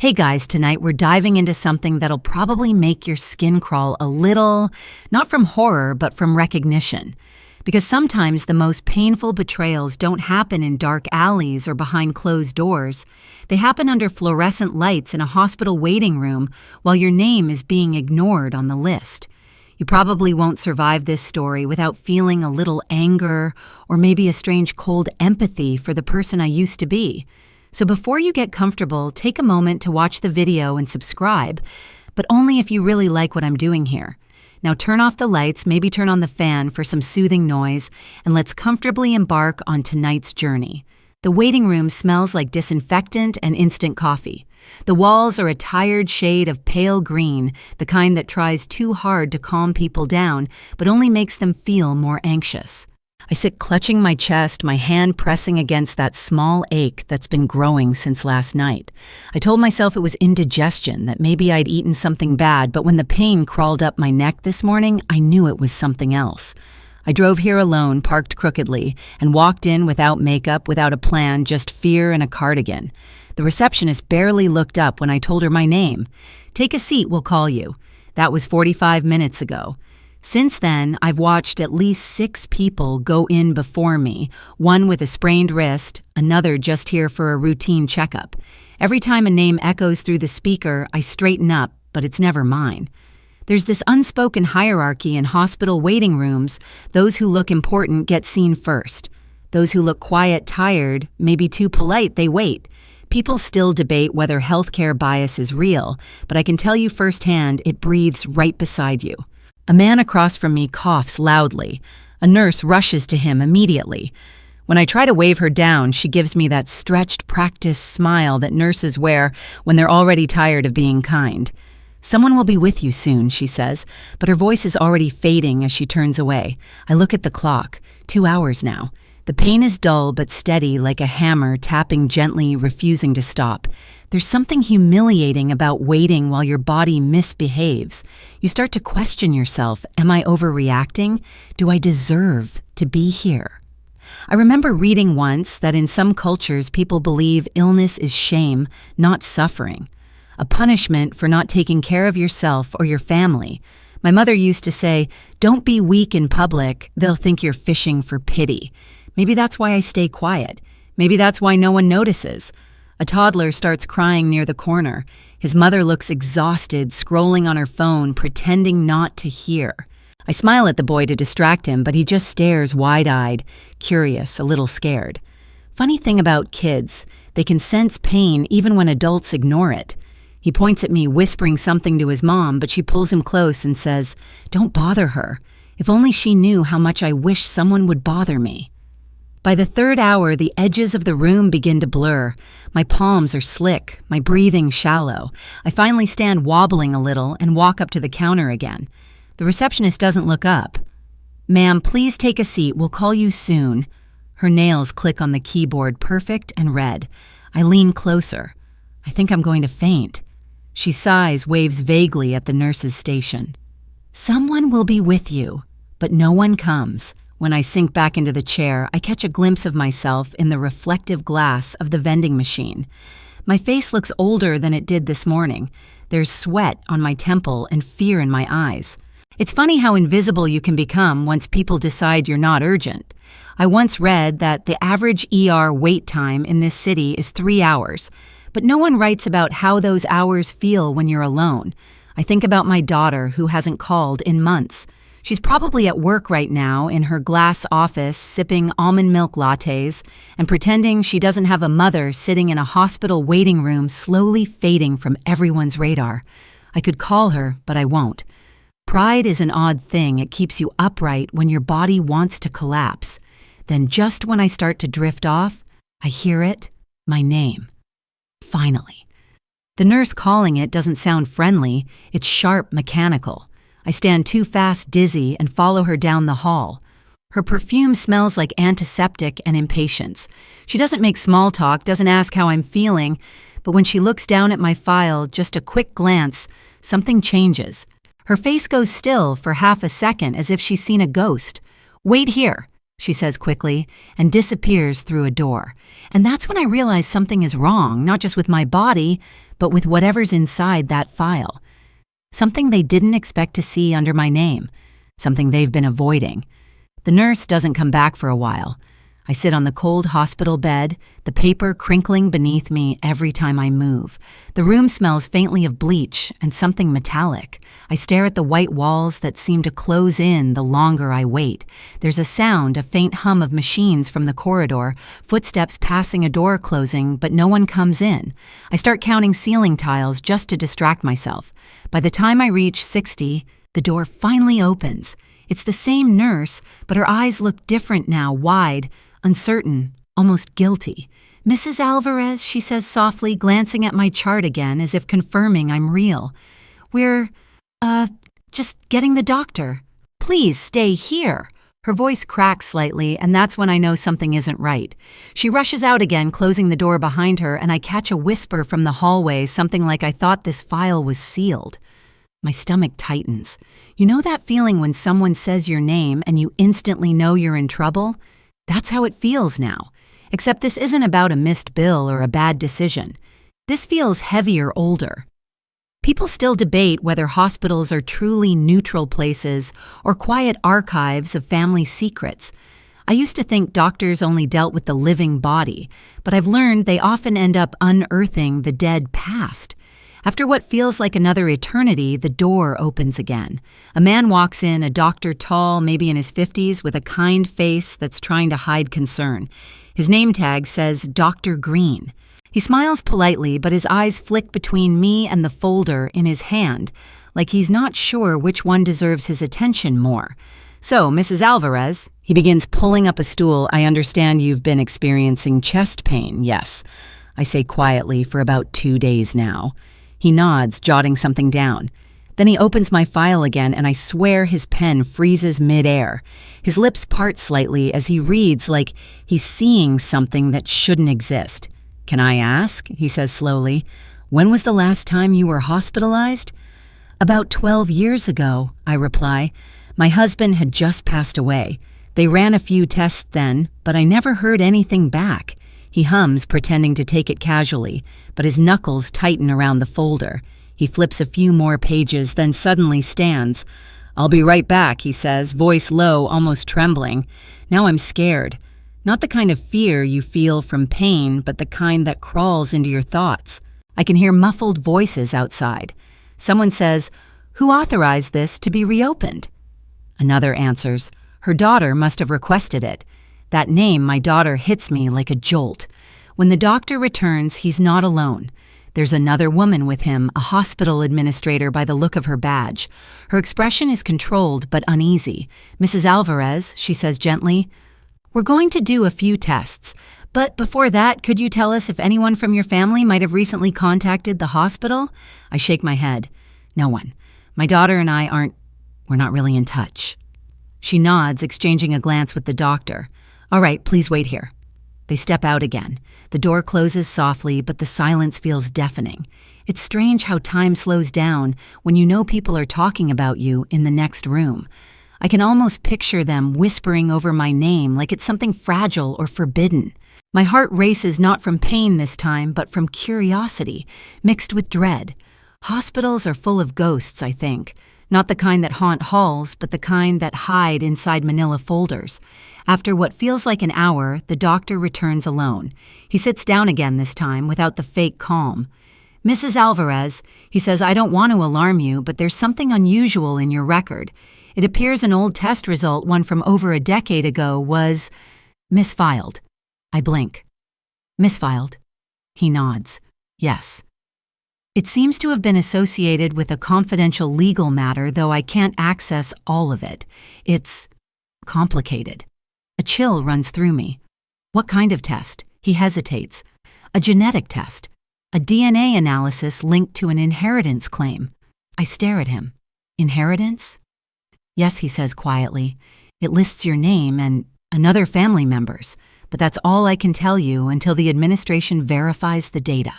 Hey guys, tonight we're diving into something that'll probably make your skin crawl a little, not from horror, but from recognition. Because sometimes the most painful betrayals don't happen in dark alleys or behind closed doors. They happen under fluorescent lights in a hospital waiting room while your name is being ignored on the list. You probably won't survive this story without feeling a little anger or maybe a strange cold empathy for the person I used to be. So before you get comfortable, take a moment to watch the video and subscribe, but only if you really like what I'm doing here. Now turn off the lights, maybe turn on the fan for some soothing noise, and let's comfortably embark on tonight's journey. The waiting room smells like disinfectant and instant coffee. The walls are a tired shade of pale green, the kind that tries too hard to calm people down, but only makes them feel more anxious. I sit clutching my chest, my hand pressing against that small ache that's been growing since last night. I told myself it was indigestion, that maybe I'd eaten something bad, but when the pain crawled up my neck this morning, I knew it was something else. I drove here alone, parked crookedly, and walked in without makeup, without a plan, just fear and a cardigan. The receptionist barely looked up when I told her my name. "Take a seat, we'll call you." That was 45 minutes ago. Since then, I've watched at least 6 people go in before me, one with a sprained wrist, another just here for a routine checkup. Every time a name echoes through the speaker, I straighten up, but it's never mine. There's this unspoken hierarchy in hospital waiting rooms. Those who look important get seen first. Those who look quiet, tired, maybe too polite, they wait. People still debate whether healthcare bias is real, but I can tell you firsthand it breathes right beside you. A man across from me coughs loudly. A nurse rushes to him immediately. When I try to wave her down, she gives me that stretched, practiced smile that nurses wear when they're already tired of being kind. "Someone will be with you soon," she says, but her voice is already fading as she turns away. I look at the clock. 2 hours now. The pain is dull but steady, like a hammer tapping gently, refusing to stop. There's something humiliating about waiting while your body misbehaves. You start to question yourself. Am I overreacting? Do I deserve to be here? I remember reading once that in some cultures people believe illness is shame, not suffering. A punishment for not taking care of yourself or your family. My mother used to say, "Don't be weak in public, they'll think you're fishing for pity." Maybe that's why I stay quiet. Maybe that's why no one notices. A toddler starts crying near the corner. His mother looks exhausted, scrolling on her phone, pretending not to hear. I smile at the boy to distract him, but he just stares wide-eyed, curious, a little scared. Funny thing about kids, they can sense pain even when adults ignore it. He points at me, whispering something to his mom, but she pulls him close and says, "Don't bother her. If only she knew how much I wish someone would bother me." By the 3rd hour, the edges of the room begin to blur. My palms are slick, my breathing shallow. I finally stand wobbling a little and walk up to the counter again. The receptionist doesn't look up. "Ma'am, please take a seat. We'll call you soon." Her nails click on the keyboard, perfect and red. I lean closer. I think I'm going to faint. She sighs, waves vaguely at the nurse's station. "Someone will be with you," but no one comes. When I sink back into the chair, I catch a glimpse of myself in the reflective glass of the vending machine. My face looks older than it did this morning. There's sweat on my temple and fear in my eyes. It's funny how invisible you can become once people decide you're not urgent. I once read that the average ER wait time in this city is 3 hours, but no one writes about how those hours feel when you're alone. I think about my daughter who hasn't called in months. She's probably at work right now in her glass office sipping almond milk lattes and pretending she doesn't have a mother sitting in a hospital waiting room slowly fading from everyone's radar. I could call her, but I won't. Pride is an odd thing. It keeps you upright when your body wants to collapse. Then just when I start to drift off, I hear it, my name. Finally. The nurse calling it doesn't sound friendly. It's sharp, mechanical. I stand too fast, dizzy, and follow her down the hall. Her perfume smells like antiseptic and impatience. She doesn't make small talk, doesn't ask how I'm feeling, but when she looks down at my file, just a quick glance, something changes. Her face goes still for half a second as if she's seen a ghost. "Wait here." she says quickly, and disappears through a door. And that's when I realize something is wrong, not just with my body, but with whatever's inside that file. Something they didn't expect to see under my name, something they've been avoiding. The nurse doesn't come back for a while. I sit on the cold hospital bed, the paper crinkling beneath me every time I move. The room smells faintly of bleach and something metallic. I stare at the white walls that seem to close in the longer I wait. There's a sound, a faint hum of machines from the corridor, footsteps passing a door closing, but no one comes in. I start counting ceiling tiles just to distract myself. By the time I reach 60, the door finally opens. It's the same nurse, but her eyes look different now, wide, uncertain, almost guilty. "Mrs. Alvarez," she says softly, glancing at my chart again as if confirming I'm real. "We're, just getting the doctor. Please stay here." Her voice cracks slightly, and that's when I know something isn't right. She rushes out again, closing the door behind her, and I catch a whisper from the hallway, something like, "I thought this file was sealed." My stomach tightens. You know that feeling when someone says your name and you instantly know you're in trouble? That's how it feels now. Except this isn't about a missed bill or a bad decision. This feels heavier, older. People still debate whether hospitals are truly neutral places or quiet archives of family secrets. I used to think doctors only dealt with the living body, but I've learned they often end up unearthing the dead past. After what feels like another eternity, the door opens again. A man walks in, a doctor tall, maybe in his 50s, with a kind face that's trying to hide concern. His name tag says Dr. Green. He smiles politely, but his eyes flick between me and the folder in his hand, like he's not sure which one deserves his attention more. "So, Mrs. Alvarez," he begins pulling up a stool. "I understand you've been experiencing chest pain, yes?" I say quietly, for about 2 days now. He nods, jotting something down. Then he opens my file again, and I swear his pen freezes mid-air. His lips part slightly as he reads like he's seeing something that shouldn't exist. "Can I ask?" he says slowly. "When was the last time you were hospitalized?" "About 12 years ago," I reply. "My husband had just passed away. They ran a few tests then, but I never heard anything back." He hums, pretending to take it casually, but his knuckles tighten around the folder. He flips a few more pages, then suddenly stands. "I'll be right back," he says, voice low, almost trembling. Now I'm scared. Not the kind of fear you feel from pain, but the kind that crawls into your thoughts. I can hear muffled voices outside. Someone says, "Who authorized this to be reopened?" Another answers, "Her daughter must have requested it." That name, my daughter, hits me like a jolt. When the doctor returns, he's not alone. There's another woman with him, a hospital administrator by the look of her badge. Her expression is controlled but uneasy. "Mrs. Alvarez," she says gently, "we're going to do a few tests. But before that, could you tell us if anyone from your family might have recently contacted the hospital?" I shake my head. "No one. My daughter and I we're not really in touch." She nods, exchanging a glance with the doctor. "All right, please wait here." They step out again. The door closes softly, but the silence feels deafening. It's strange how time slows down when you know people are talking about you in the next room. I can almost picture them whispering over my name like it's something fragile or forbidden. My heart races not from pain this time, but from curiosity, mixed with dread. Hospitals are full of ghosts, I think. Not the kind that haunt halls, but the kind that hide inside manila folders. After what feels like an hour, the doctor returns alone. He sits down again this time, without the fake calm. "Mrs. Alvarez," he says, "I don't want to alarm you, but there's something unusual in your record. It appears an old test result, one from over a decade ago, was misfiled." I blink. "Misfiled?" He nods. "Yes. It seems to have been associated with a confidential legal matter, though I can't access all of it. It's complicated." A chill runs through me. "What kind of test?" He hesitates. "A genetic test. A DNA analysis linked to an inheritance claim." I stare at him. "Inheritance?" "Yes," he says quietly. "It lists your name and another family member's, but that's all I can tell you until the administration verifies the data."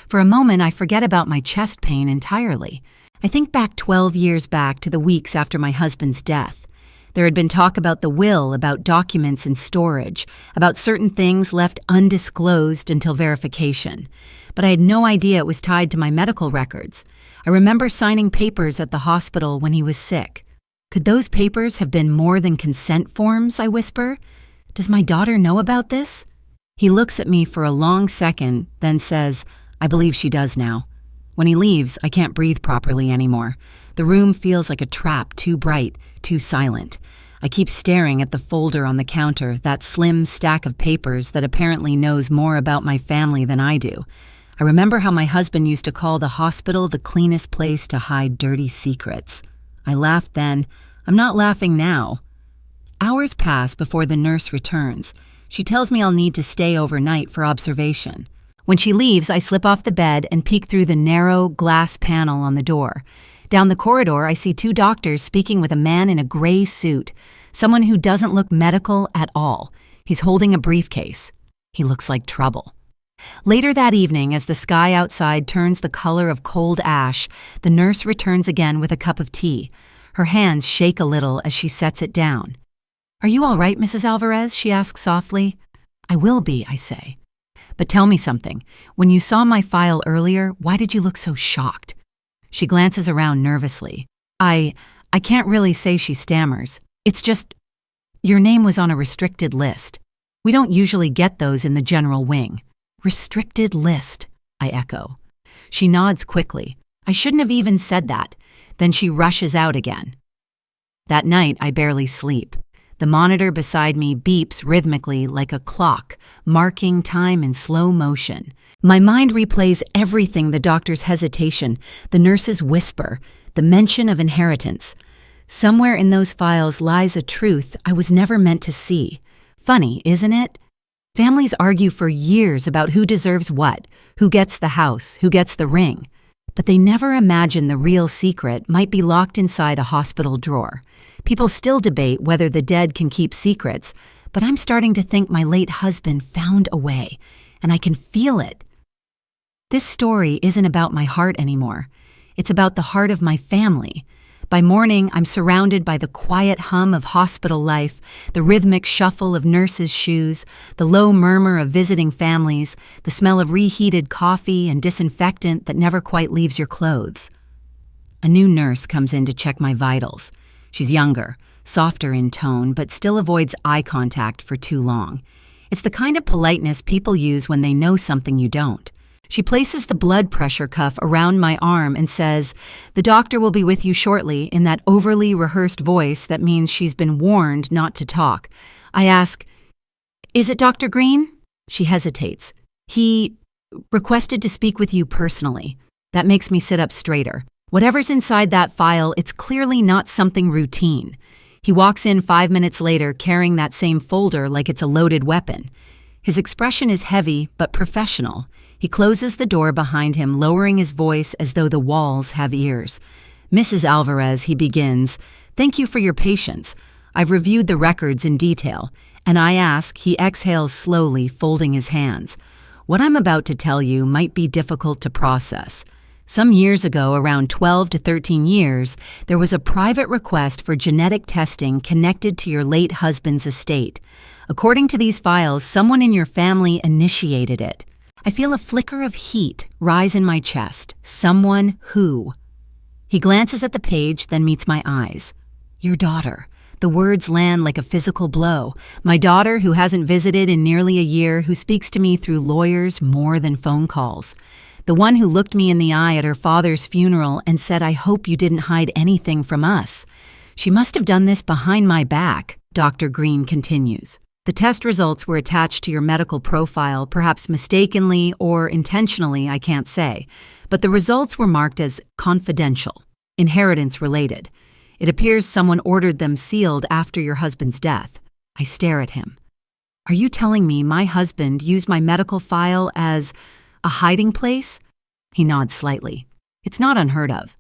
For a moment, I forget about my chest pain entirely. I think back 12 years back to the weeks after my husband's death. There had been talk about the will, about documents in storage, about certain things left undisclosed until verification. But I had no idea it was tied to my medical records. I remember signing papers at the hospital when he was sick. Could those papers have been more than consent forms, I whisper? Does my daughter know about this? He looks at me for a long second, then says, I believe she does now. When he leaves, I can't breathe properly anymore. The room feels like a trap, too bright, too silent. I keep staring at the folder on the counter, that slim stack of papers that apparently knows more about my family than I do. I remember how my husband used to call the hospital the cleanest place to hide dirty secrets. I laughed then. I'm not laughing now. Hours pass before the nurse returns. She tells me I'll need to stay overnight for observation. When she leaves, I slip off the bed and peek through the narrow glass panel on the door. Down the corridor, I see two doctors speaking with a man in a gray suit, someone who doesn't look medical at all. He's holding a briefcase. He looks like trouble. Later that evening, as the sky outside turns the color of cold ash, the nurse returns again with a cup of tea. Her hands shake a little as she sets it down. Are you all right, Mrs. Alvarez? She asks softly. I will be, I say. But tell me something. When you saw my file earlier, why did you look so shocked? She glances around nervously. I can't really say, she stammers. It's just, your name was on a restricted list. We don't usually get those in the general wing. Restricted list, I echo. She nods quickly. I shouldn't have even said that. Then she rushes out again. That night, I barely sleep. The monitor beside me beeps rhythmically like a clock, marking time in slow motion. My mind replays everything: the doctor's hesitation, the nurse's whisper, the mention of inheritance. Somewhere in those files lies a truth I was never meant to see. Funny, isn't it? Families argue for years about who deserves what, who gets the house, who gets the ring. But they never imagine the real secret might be locked inside a hospital drawer. People still debate whether the dead can keep secrets, but I'm starting to think my late husband found a way, and I can feel it. This story isn't about my heart anymore. It's about the heart of my family. By morning, I'm surrounded by the quiet hum of hospital life, the rhythmic shuffle of nurses' shoes, the low murmur of visiting families, the smell of reheated coffee and disinfectant that never quite leaves your clothes. A new nurse comes in to check my vitals. She's younger, softer in tone, but still avoids eye contact for too long. It's the kind of politeness people use when they know something you don't. She places the blood pressure cuff around my arm and says, "The doctor will be with you shortly," in that overly rehearsed voice that means she's been warned not to talk. I ask, "Is it Dr. Green?" She hesitates. "He requested to speak with you personally." That makes me sit up straighter. Whatever's inside that file, it's clearly not something routine. He walks in 5 minutes later carrying that same folder like it's a loaded weapon. His expression is heavy but professional. He closes the door behind him, lowering his voice as though the walls have ears. "Mrs. Alvarez," he begins, "thank you for your patience. I've reviewed the records in detail." And I ask, he exhales slowly, folding his hands. "What I'm about to tell you might be difficult to process. Some years ago, around 12 to 13 years, there was a private request for genetic testing connected to your late husband's estate. According to these files, someone in your family initiated it. I feel a flicker of heat rise in my chest. Someone who? He glances at the page, then meets my eyes. Your daughter. The words land like a physical blow. My daughter, who hasn't visited in nearly a year, who speaks to me through lawyers more than phone calls. The one who looked me in the eye at her father's funeral and said, "I hope you didn't hide anything from us." She must have done this behind my back, Dr. Green continues. The test results were attached to your medical profile, perhaps mistakenly or intentionally, I can't say. But the results were marked as confidential, inheritance related. It appears someone ordered them sealed after your husband's death. I stare at him. Are you telling me my husband used my medical file as a hiding place? He nods slightly. It's not unheard of.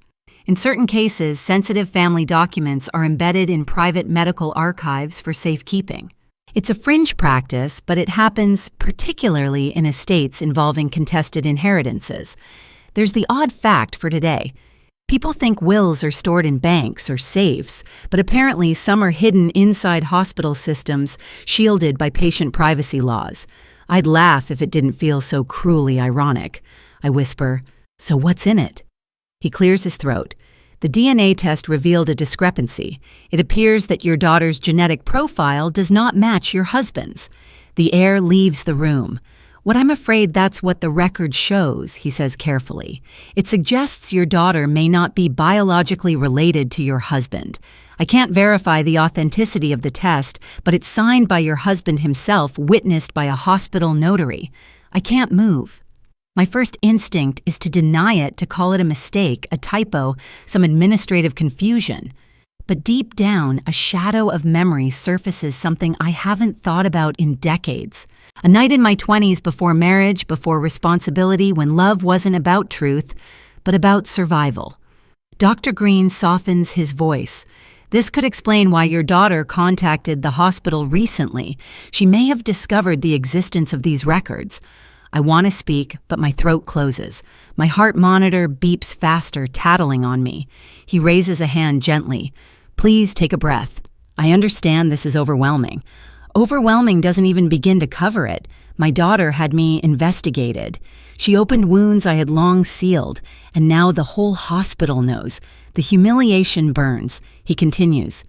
In certain cases, sensitive family documents are embedded in private medical archives for safekeeping. It's a fringe practice, but it happens particularly in estates involving contested inheritances. There's the odd fact for today. People think wills are stored in banks or safes, but apparently some are hidden inside hospital systems, shielded by patient privacy laws. I'd laugh if it didn't feel so cruelly ironic. I whisper, "So what's in it?" He clears his throat. The DNA test revealed a discrepancy. It appears that your daughter's genetic profile does not match your husband's. The air leaves the room. "What I'm afraid that's what the record shows," he says carefully. "It suggests your daughter may not be biologically related to your husband. I can't verify the authenticity of the test, but it's signed by your husband himself, witnessed by a hospital notary. I can't move." My first instinct is to deny it, to call it a mistake, a typo, some administrative confusion. But deep down, a shadow of memory surfaces, something I haven't thought about in decades. A night in my 20s, before marriage, before responsibility, when love wasn't about truth, but about survival. Dr. Green softens his voice. "This could explain why your daughter contacted the hospital recently. She may have discovered the existence of these records." I want to speak, but my throat closes. My heart monitor beeps faster, tattling on me. He raises a hand gently. "Please take a breath. I understand this is overwhelming." Overwhelming doesn't even begin to cover it. My daughter had me investigated. She opened wounds I had long sealed, and now the whole hospital knows. The humiliation burns. He continues.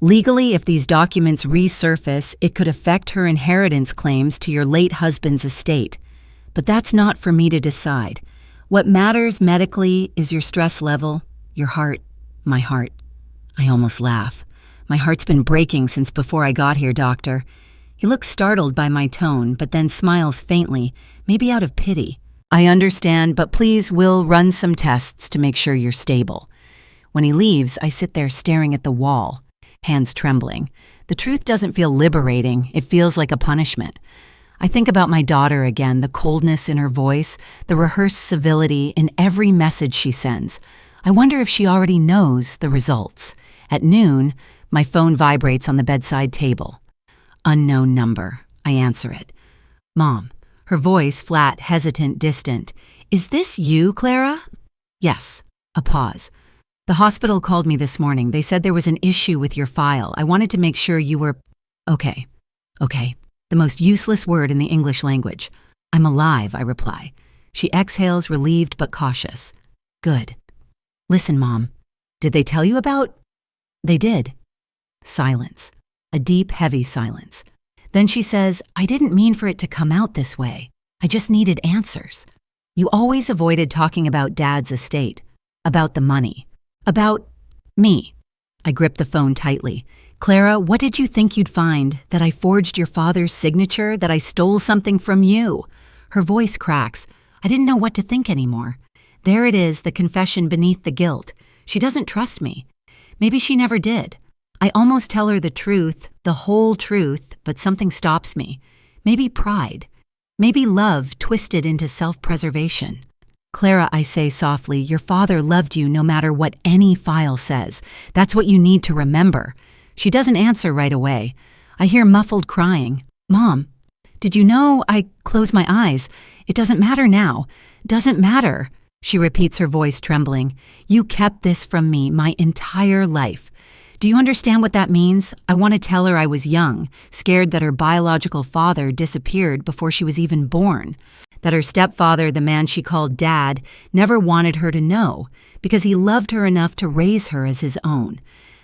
"Legally, if these documents resurface, it could affect her inheritance claims to your late husband's estate. But that's not for me to decide. What matters medically is your stress level, your heart, my heart." I almost laugh. "My heart's been breaking since before I got here, doctor." He looks startled by my tone, but then smiles faintly, maybe out of pity. "I understand, but please, we'll run some tests to make sure you're stable." When he leaves, I sit there staring at the wall, hands trembling. The truth doesn't feel liberating, it feels like a punishment. I think about my daughter again, the coldness in her voice, the rehearsed civility in every message she sends. I wonder if she already knows the results. At noon, my phone vibrates on the bedside table. Unknown number. I answer it. "Mom." Her voice flat, hesitant, distant. "Is this you, Clara?" "Yes." A pause. "The hospital called me this morning. They said there was an issue with your file. I wanted to make sure you were..." "Okay. Okay." The most useless word in the English language. "I'm alive," I reply. She exhales, relieved but cautious. "Good. Listen, Mom. Did they tell you about..." "They did." Silence. A deep, heavy silence. Then she says, "I didn't mean for it to come out this way. I just needed answers. You always avoided talking about Dad's estate, about the money, about me." I grip the phone tightly. "Clara, what did you think you'd find? That I forged your father's signature? That I stole something from you?" Her voice cracks. I didn't know what to think anymore. There it is, the confession beneath the guilt. She doesn't trust me. Maybe she never did. I almost tell her the truth, the whole truth, but something stops me. Maybe pride. Maybe love twisted into self-preservation. "Clara," I say softly, "your father loved you no matter what any file says. That's what you need to remember." She doesn't answer right away. I hear muffled crying. "Mom, did you know?" I close my eyes. "It doesn't matter now. Doesn't matter." She repeats, her voice trembling. "You kept this from me my entire life. Do you understand what that means? I want to tell her I was young, scared that her biological father disappeared before she was even born. That her stepfather, the man she called Dad, never wanted her to know, because he loved her enough to raise her as his own.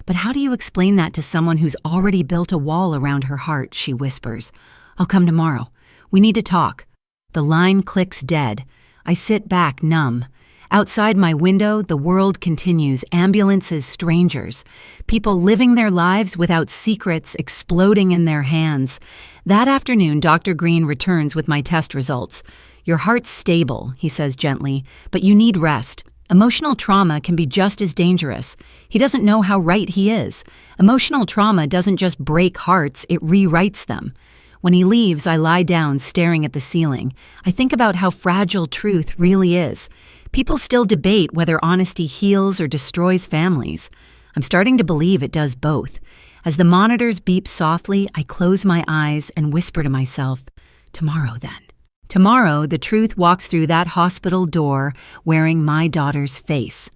But how do you explain that to someone who's already built a wall around her heart?" She whispers. "I'll come tomorrow. We need to talk." The line clicks dead. I sit back, numb. Outside my window, the world continues. Ambulances, strangers. People living their lives without secrets exploding in their hands. That afternoon, Dr. Green returns with my test results. "Your heart's stable," he says gently, "but you need rest. Emotional trauma can be just as dangerous." He doesn't know how right he is. Emotional trauma doesn't just break hearts, it rewrites them. When he leaves, I lie down staring at the ceiling. I think about how fragile truth really is. People still debate whether honesty heals or destroys families. I'm starting to believe it does both. As the monitors beep softly, I close my eyes and whisper to myself, "Tomorrow then." Tomorrow, the truth walks through that hospital door wearing my daughter's face.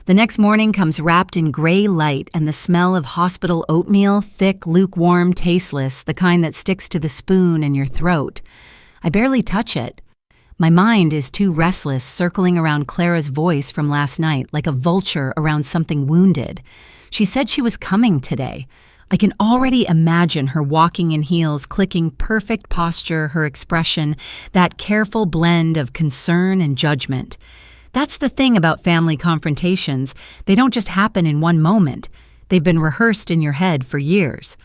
The next morning comes wrapped in gray light and the smell of hospital oatmeal, thick, lukewarm, tasteless, the kind that sticks to the spoon in your throat. I barely touch it. My mind is too restless, circling around Clara's voice from last night like a vulture around something wounded. She said she was coming today. I can already imagine her walking in heels, clicking perfect posture, her expression, that careful blend of concern and judgment. That's the thing about family confrontations. They don't just happen in one moment. They've been rehearsed in your head for years.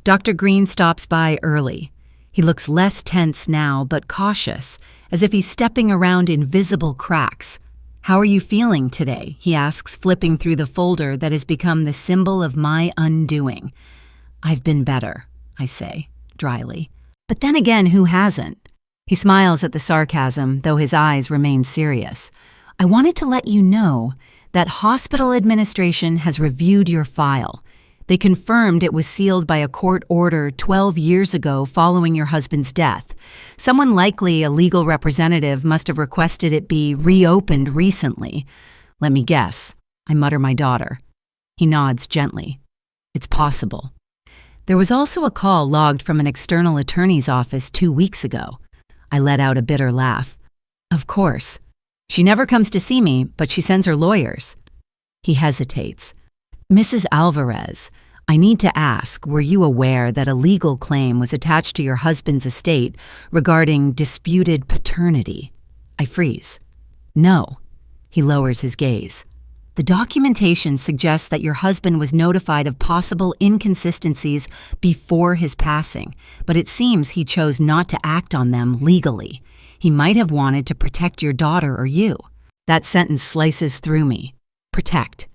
Dr. Green stops by early. He looks less tense now, but cautious, as if he's stepping around invisible cracks. "How are you feeling today?" he asks, flipping through the folder that has become the symbol of my undoing. "I've been better," I say, dryly. But then again, who hasn't? He smiles at the sarcasm, though his eyes remain serious. "I wanted to let you know that hospital administration has reviewed your file. They confirmed it was sealed by a court order 12 years ago following your husband's death. Someone, likely a legal representative, must have requested it be reopened recently. Let me guess." I mutter my daughter. He nods gently. "It's possible." There was also a call logged from an external attorney's office 2 weeks ago. I let out a bitter laugh. "Of course. She never comes to see me, but she sends her lawyers." He hesitates. "Mrs. Alvarez, I need to ask, were you aware that a legal claim was attached to your husband's estate regarding disputed paternity?" I freeze. "No." He lowers his gaze. "The documentation suggests that your husband was notified of possible inconsistencies before his passing, but it seems he chose not to act on them legally. He might have wanted to protect your daughter or you." That sentence slices through me. Protect.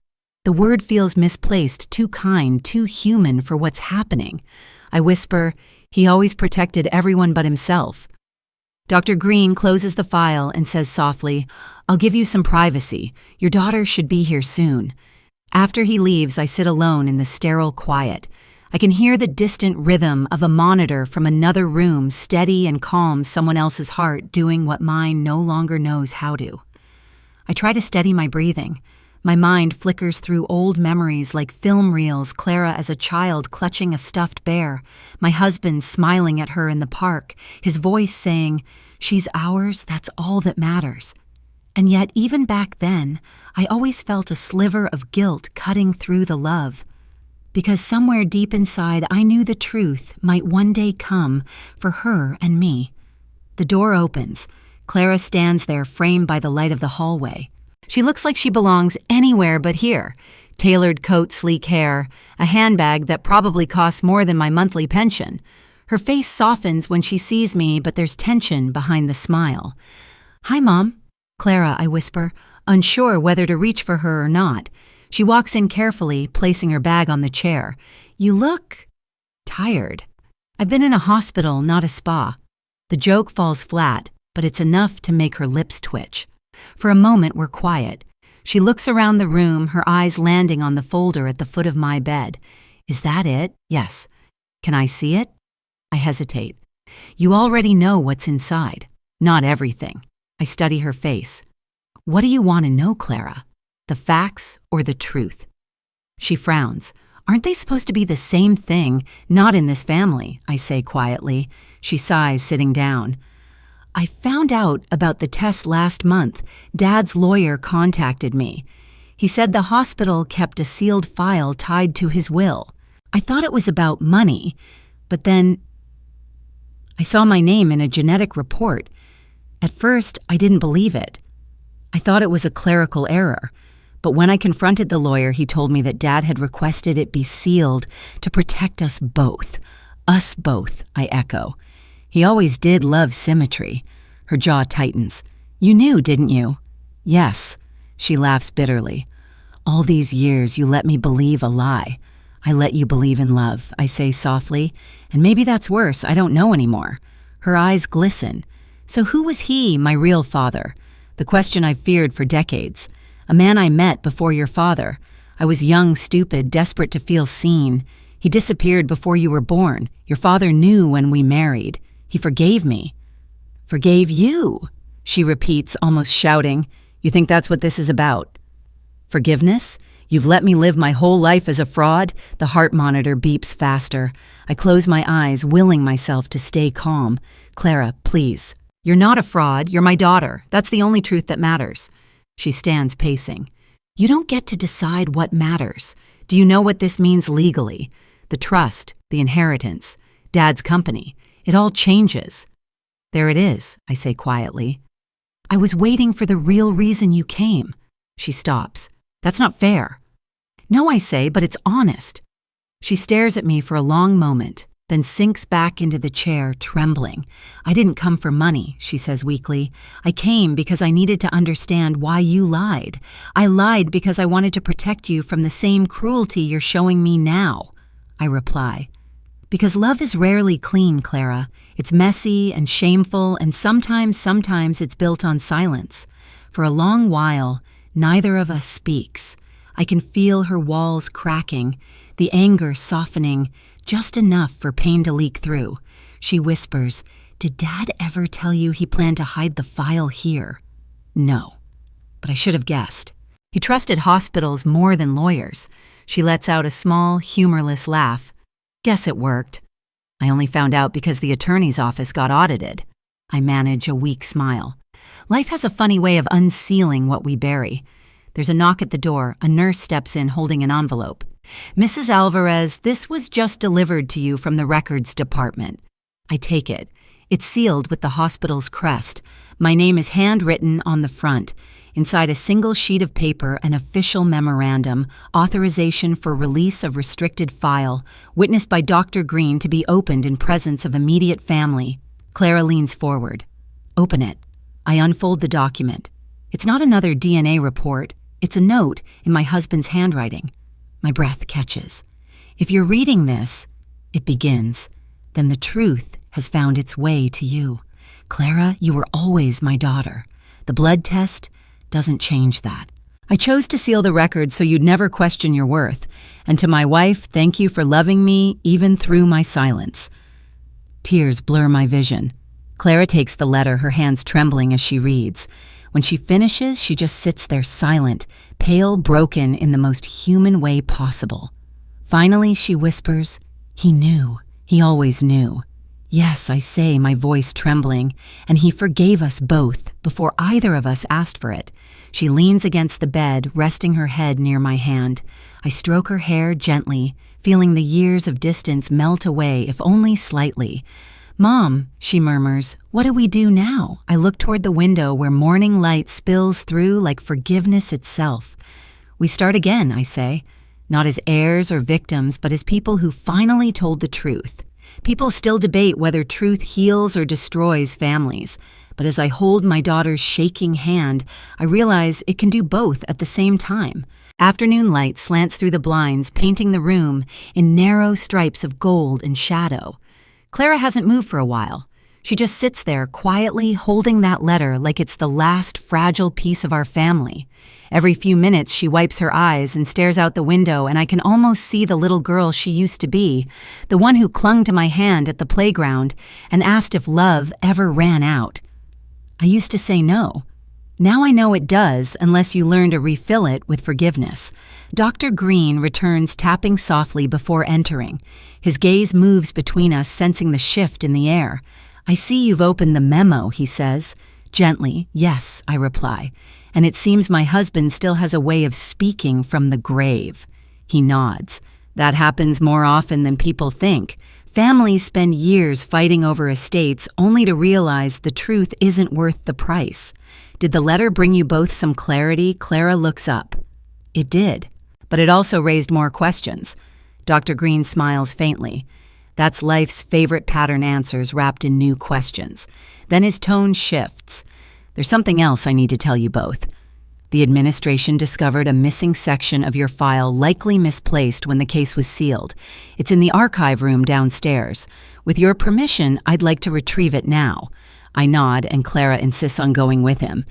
The word feels misplaced, too kind, too human for what's happening. I whisper, "He always protected everyone but himself." Dr. Green closes the file and says softly, "I'll give you some privacy. Your daughter should be here soon." After he leaves, I sit alone in the sterile quiet. I can hear the distant rhythm of a monitor from another room, steady and calm, someone else's heart doing what mine no longer knows how to. I try to steady my breathing. My mind flickers through old memories like film reels, Clara as a child clutching a stuffed bear, my husband smiling at her in the park, his voice saying, "She's ours, that's all that matters." And yet, even back then, I always felt a sliver of guilt cutting through the love. Because somewhere deep inside, I knew the truth might one day come for her and me. The door opens. Clara stands there, framed by the light of the hallway. She looks like she belongs anywhere but here. Tailored coat, sleek hair, a handbag that probably costs more than my monthly pension. Her face softens when she sees me, but there's tension behind the smile. "Hi, Mom." "Clara," I whisper, unsure whether to reach for her or not. She walks in carefully, placing her bag on the chair. "You look tired." "I've been in a hospital, not a spa." The joke falls flat, but it's enough to make her lips twitch. For a moment, we're quiet. She looks around the room, her eyes landing on the folder at the foot of my bed. "Is that it?" "Yes." "Can I see it?" I hesitate. "You already know what's inside." "Not everything." I study her face. "What do you want to know, Clara? The facts or the truth?" She frowns. "Aren't they supposed to be the same thing?" "Not in this family," I say quietly. She sighs, sitting down. "I found out about the test last month. Dad's lawyer contacted me. He said the hospital kept a sealed file tied to his will. I thought it was about money, but then I saw my name in a genetic report. At first, I didn't believe it. I thought it was a clerical error. But when I confronted the lawyer, he told me that Dad had requested it be sealed to protect us both. Us both, I echo. He always did love symmetry." Her jaw tightens. "You knew, didn't you?" "Yes." She laughs bitterly. "All these years you let me believe a lie. I let you believe in love," I say softly. "And maybe that's worse, I don't know anymore." Her eyes glisten. "So who was he, my real father?" The question I've feared for decades. "A man I met before your father. I was young, stupid, desperate to feel seen. He disappeared before you were born. Your father knew when we married. He forgave me." "Forgave you?" she repeats, almost shouting. "You think that's what this is about?" Forgiveness? You've let me live my whole life as a fraud? The heart monitor beeps faster. I close my eyes, willing myself to stay calm. Clara, please. You're not a fraud. You're my daughter. That's the only truth that matters. She stands pacing. You don't get to decide what matters. Do you know what this means legally? The trust, the inheritance, Dad's company. It all changes. There it is, I say quietly. I was waiting for the real reason you came. She stops. That's not fair. No, I say, but it's honest. She stares at me for a long moment, then sinks back into the chair, trembling. I didn't come for money, she says weakly. I came because I needed to understand why you lied. I lied because I wanted to protect you from the same cruelty you're showing me now. I reply. Because love is rarely clean, Clara. It's messy and shameful, and sometimes it's built on silence. For a long while, neither of us speaks. I can feel her walls cracking, the anger softening, just enough for pain to leak through. She whispers, Did Dad ever tell you he planned to hide the file here? No, but I should have guessed. He trusted hospitals more than lawyers. She lets out a small, humorless laugh. Guess it worked. I only found out because the attorney's office got audited. I manage a weak smile. Life has a funny way of unsealing what we bury. There's a knock at the door. A nurse steps in holding an envelope. Mrs. Alvarez, this was just delivered to you from the records department. I take it. It's sealed with the hospital's crest. My name is handwritten on the front. Inside a single sheet of paper, an official memorandum, authorization for release of restricted file, witnessed by Dr. Green to be opened in presence of immediate family. Clara leans forward. Open it. I unfold the document. It's not another DNA report. It's a note in my husband's handwriting. My breath catches. If you're reading this, it begins, then the truth has found its way to you. Clara, you were always my daughter. The blood test doesn't change that. I chose to seal the record so you'd never question your worth. And to my wife, thank you for loving me even through my silence. Tears blur my vision. Clara takes the letter, her hands trembling as she reads. When she finishes, she just sits there silent, pale, broken in the most human way possible. Finally, she whispers, He knew. He always knew. Yes, I say, my voice trembling, and he forgave us both before either of us asked for it. She leans against the bed, resting her head near my hand. I stroke her hair gently, feeling the years of distance melt away, if only slightly. Mom, she murmurs, what do we do now? I look toward the window where morning light spills through like forgiveness itself. We start again, I say, not as heirs or victims, but as people who finally told the truth. People still debate whether truth heals or destroys families, but as I hold my daughter's shaking hand, I realize it can do both at the same time. Afternoon light slants through the blinds, painting the room in narrow stripes of gold and shadow. Clara hasn't moved for a while. She just sits there quietly holding that letter like it's the last fragile piece of our family. Every few minutes she wipes her eyes and stares out the window, and I can almost see the little girl she used to be, the one who clung to my hand at the playground and asked if love ever ran out. I used to say no. Now I know it does unless you learn to refill it with forgiveness. Dr. Green returns, tapping softly before entering. His gaze moves between us, sensing the shift in the air. I see you've opened the memo, he says. Gently, yes, I reply. And it seems my husband still has a way of speaking from the grave. He nods. That happens more often than people think. Families spend years fighting over estates only to realize the truth isn't worth the price. Did the letter bring you both some clarity? Clara looks up. It did, but it also raised more questions. Dr. Green smiles faintly. That's life's favorite pattern answers wrapped in new questions. Then his tone shifts. There's something else I need to tell you both. The administration discovered a missing section of your file likely misplaced when the case was sealed. It's in the archive room downstairs. With your permission, I'd like to retrieve it now. I nod, and Clara insists on going with him.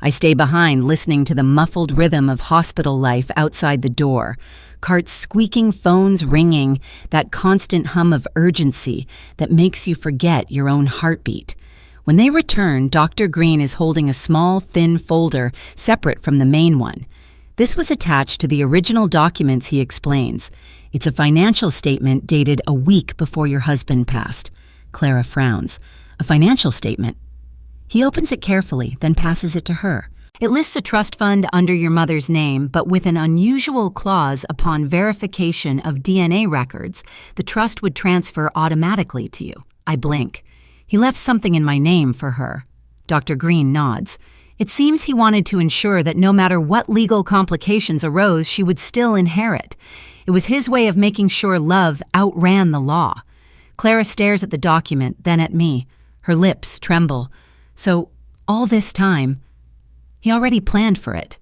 I stay behind, listening to the muffled rhythm of hospital life outside the door. Carts squeaking, phones ringing, that constant hum of urgency that makes you forget your own heartbeat. When they return, Dr. Green is holding a small, thin folder separate from the main one. This was attached to the original documents, he explains. It's a financial statement dated a week before your husband passed. Clara frowns. A financial statement? He opens it carefully, then passes it to her. It lists a trust fund under your mother's name, but with an unusual clause upon verification of DNA records, the trust would transfer automatically to you. I blink. He left something in my name for her. Dr. Green nods. It seems he wanted to ensure that no matter what legal complications arose, she would still inherit. It was his way of making sure love outran the law. Clara stares at the document, then at me. Her lips tremble. So, all this time, he already planned for it.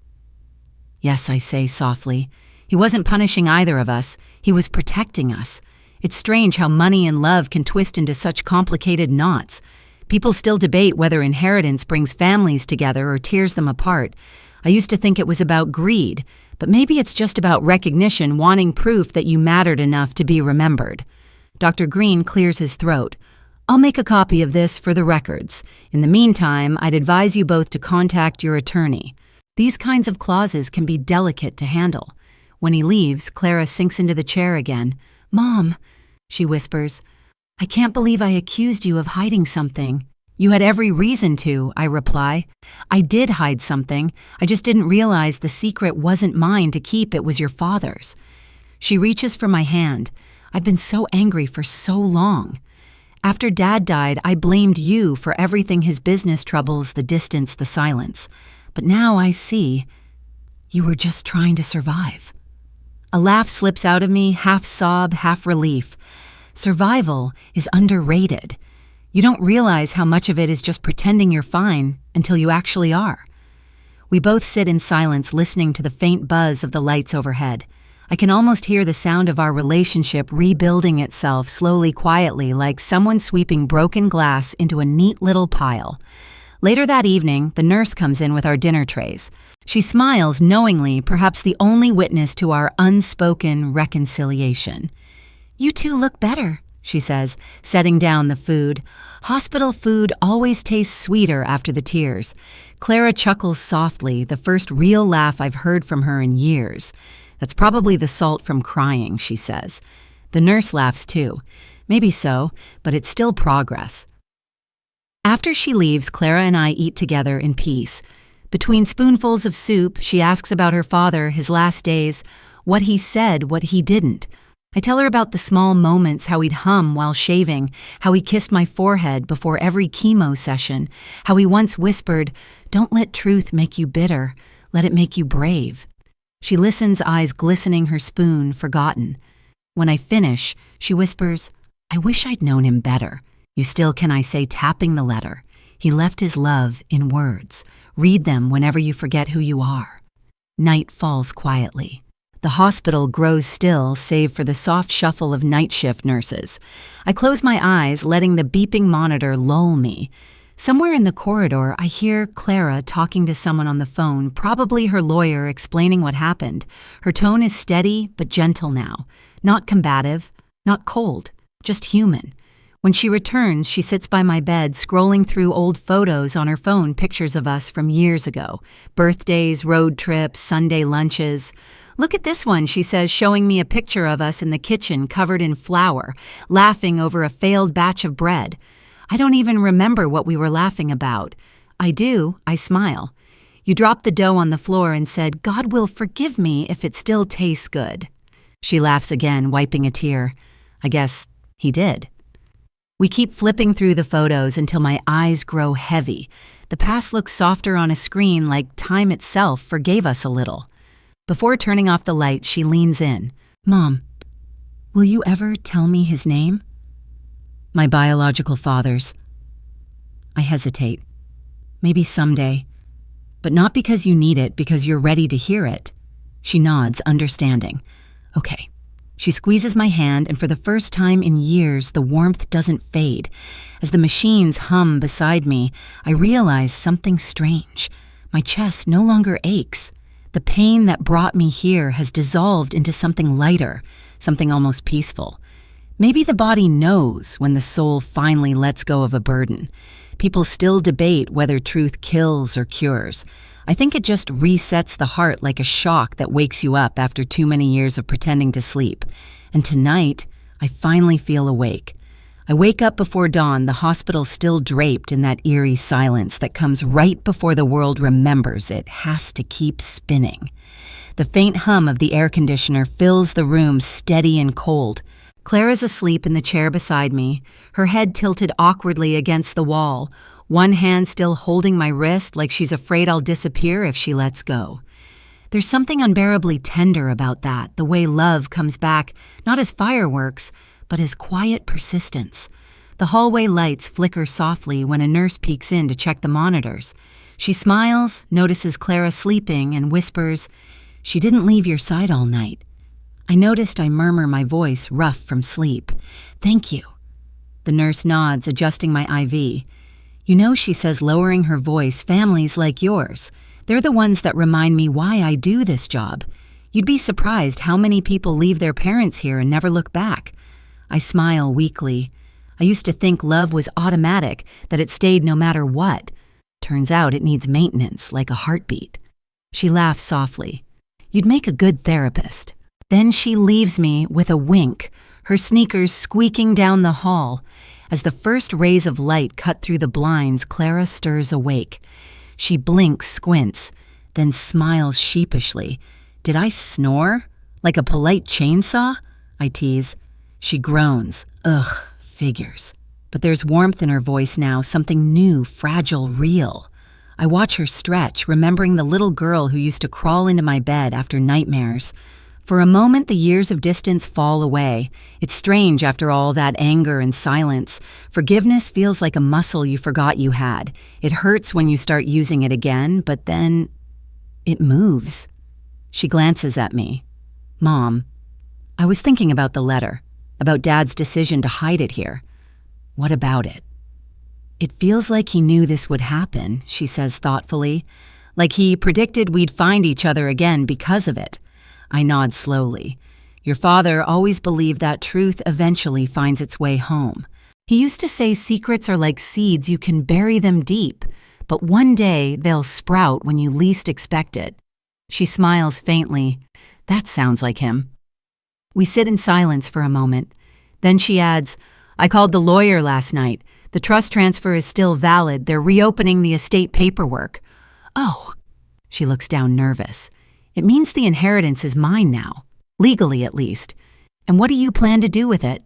Yes, I say softly. He wasn't punishing either of us. He was protecting us. It's strange how money and love can twist into such complicated knots. People still debate whether inheritance brings families together or tears them apart. I used to think it was about greed, but maybe it's just about recognition, wanting proof that you mattered enough to be remembered. Dr. Green clears his throat. I'll make a copy of this for the records. In the meantime, I'd advise you both to contact your attorney. These kinds of clauses can be delicate to handle. When he leaves, Clara sinks into the chair again. Mom, she whispers, I can't believe I accused you of hiding something. You had every reason to, I reply. I did hide something. I just didn't realize the secret wasn't mine to keep, it was your father's. She reaches for my hand. I've been so angry for so long. After Dad died, I blamed you for everything, his business troubles, the distance, the silence. But now I see you were just trying to survive. A laugh slips out of me, half sob, half relief. Survival is underrated. You don't realize how much of it is just pretending you're fine until you actually are. We both sit in silence, listening to the faint buzz of the lights overhead. I can almost hear the sound of our relationship rebuilding itself slowly, quietly, like someone sweeping broken glass into a neat little pile. Later that evening, the nurse comes in with our dinner trays. She smiles knowingly, perhaps the only witness to our unspoken reconciliation. You two look better, she says, setting down the food. Hospital food always tastes sweeter after the tears. Clara chuckles softly, the first real laugh I've heard from her in years. That's probably the salt from crying, she says. The nurse laughs too. Maybe so, but it's still progress. After she leaves, Clara and I eat together in peace. Between spoonfuls of soup, she asks about her father, his last days, what he said, what he didn't. I tell her about the small moments, how he'd hum while shaving, how he kissed my forehead before every chemo session, how he once whispered, "Don't let truth make you bitter, let it make you brave." She listens, eyes glistening, her spoon forgotten. When I finish, she whispers, I wish I'd known him better. You still, can I say, tapping the letter. He left his love in words. Read them whenever you forget who you are. Night falls quietly. The hospital grows still, save for the soft shuffle of night shift nurses. I close my eyes, letting the beeping monitor lull me. Somewhere in the corridor, I hear Clara talking to someone on the phone, probably her lawyer, explaining what happened. Her tone is steady but gentle now. Not combative, not cold, just human. When she returns, she sits by my bed, scrolling through old photos on her phone, pictures of us from years ago. Birthdays, road trips, Sunday lunches. Look at this one, she says, showing me a picture of us in the kitchen covered in flour, laughing over a failed batch of bread. I don't even remember what we were laughing about. I do, I smile. You dropped the dough on the floor and said, God will forgive me if it still tastes good. She laughs again, wiping a tear. I guess he did. We keep flipping through the photos until my eyes grow heavy. The past looks softer on a screen, like time itself forgave us a little. Before turning off the light, she leans in. Mom, will you ever tell me his name? My biological father's. I hesitate. Maybe someday. But not because you need it, because you're ready to hear it. She nods, understanding. Okay. She squeezes my hand, and for the first time in years, the warmth doesn't fade. As the machines hum beside me, I realize something strange. My chest no longer aches. The pain that brought me here has dissolved into something lighter, something almost peaceful. Maybe the body knows when the soul finally lets go of a burden. People still debate whether truth kills or cures. I think it just resets the heart like a shock that wakes you up after too many years of pretending to sleep. And tonight, I finally feel awake. I wake up before dawn, the hospital still draped in that eerie silence that comes right before the world remembers it has to keep spinning. The faint hum of the air conditioner fills the room steady and cold. Clara's asleep in the chair beside me, her head tilted awkwardly against the wall, one hand still holding my wrist like she's afraid I'll disappear if she lets go. There's something unbearably tender about that, the way love comes back, not as fireworks, but as quiet persistence. The hallway lights flicker softly when a nurse peeks in to check the monitors. She smiles, notices Clara sleeping, and whispers, "She didn't leave your side all night." I noticed I murmur my voice rough from sleep. "Thank you." The nurse nods, adjusting my IV. "You know," she says, lowering her voice, "families like yours, they're the ones that remind me why I do this job. You'd be surprised how many people leave their parents here and never look back." I smile weakly. I used to think love was automatic, that it stayed no matter what. Turns out it needs maintenance, like a heartbeat. She laughs softly. "You'd make a good therapist." Then she leaves me with a wink, her sneakers squeaking down the hall. As the first rays of light cut through the blinds, Clara stirs awake. She blinks, squints, then smiles sheepishly. "Did I snore? Like a polite chainsaw?" I tease. She groans. "Ugh, figures." But there's warmth in her voice now, something new, fragile, real. I watch her stretch, remembering the little girl who used to crawl into my bed after nightmares. For a moment, the years of distance fall away. It's strange after all that anger and silence. Forgiveness feels like a muscle you forgot you had. It hurts when you start using it again, but then it moves. She glances at me. "Mom, I was thinking about the letter, about Dad's decision to hide it here. What about it?" "It feels like he knew this would happen," she says thoughtfully. "Like he predicted we'd find each other again because of it." I nod slowly. "Your father always believed that truth eventually finds its way home. He used to say secrets are like seeds, you can bury them deep, but one day they'll sprout when you least expect it." She smiles faintly. "That sounds like him." We sit in silence for a moment. Then she adds, "I called the lawyer last night. The trust transfer is still valid. They're reopening the estate paperwork." "Oh." She looks down nervous. "It means the inheritance is mine now, legally at least. And what do you plan to do with it?"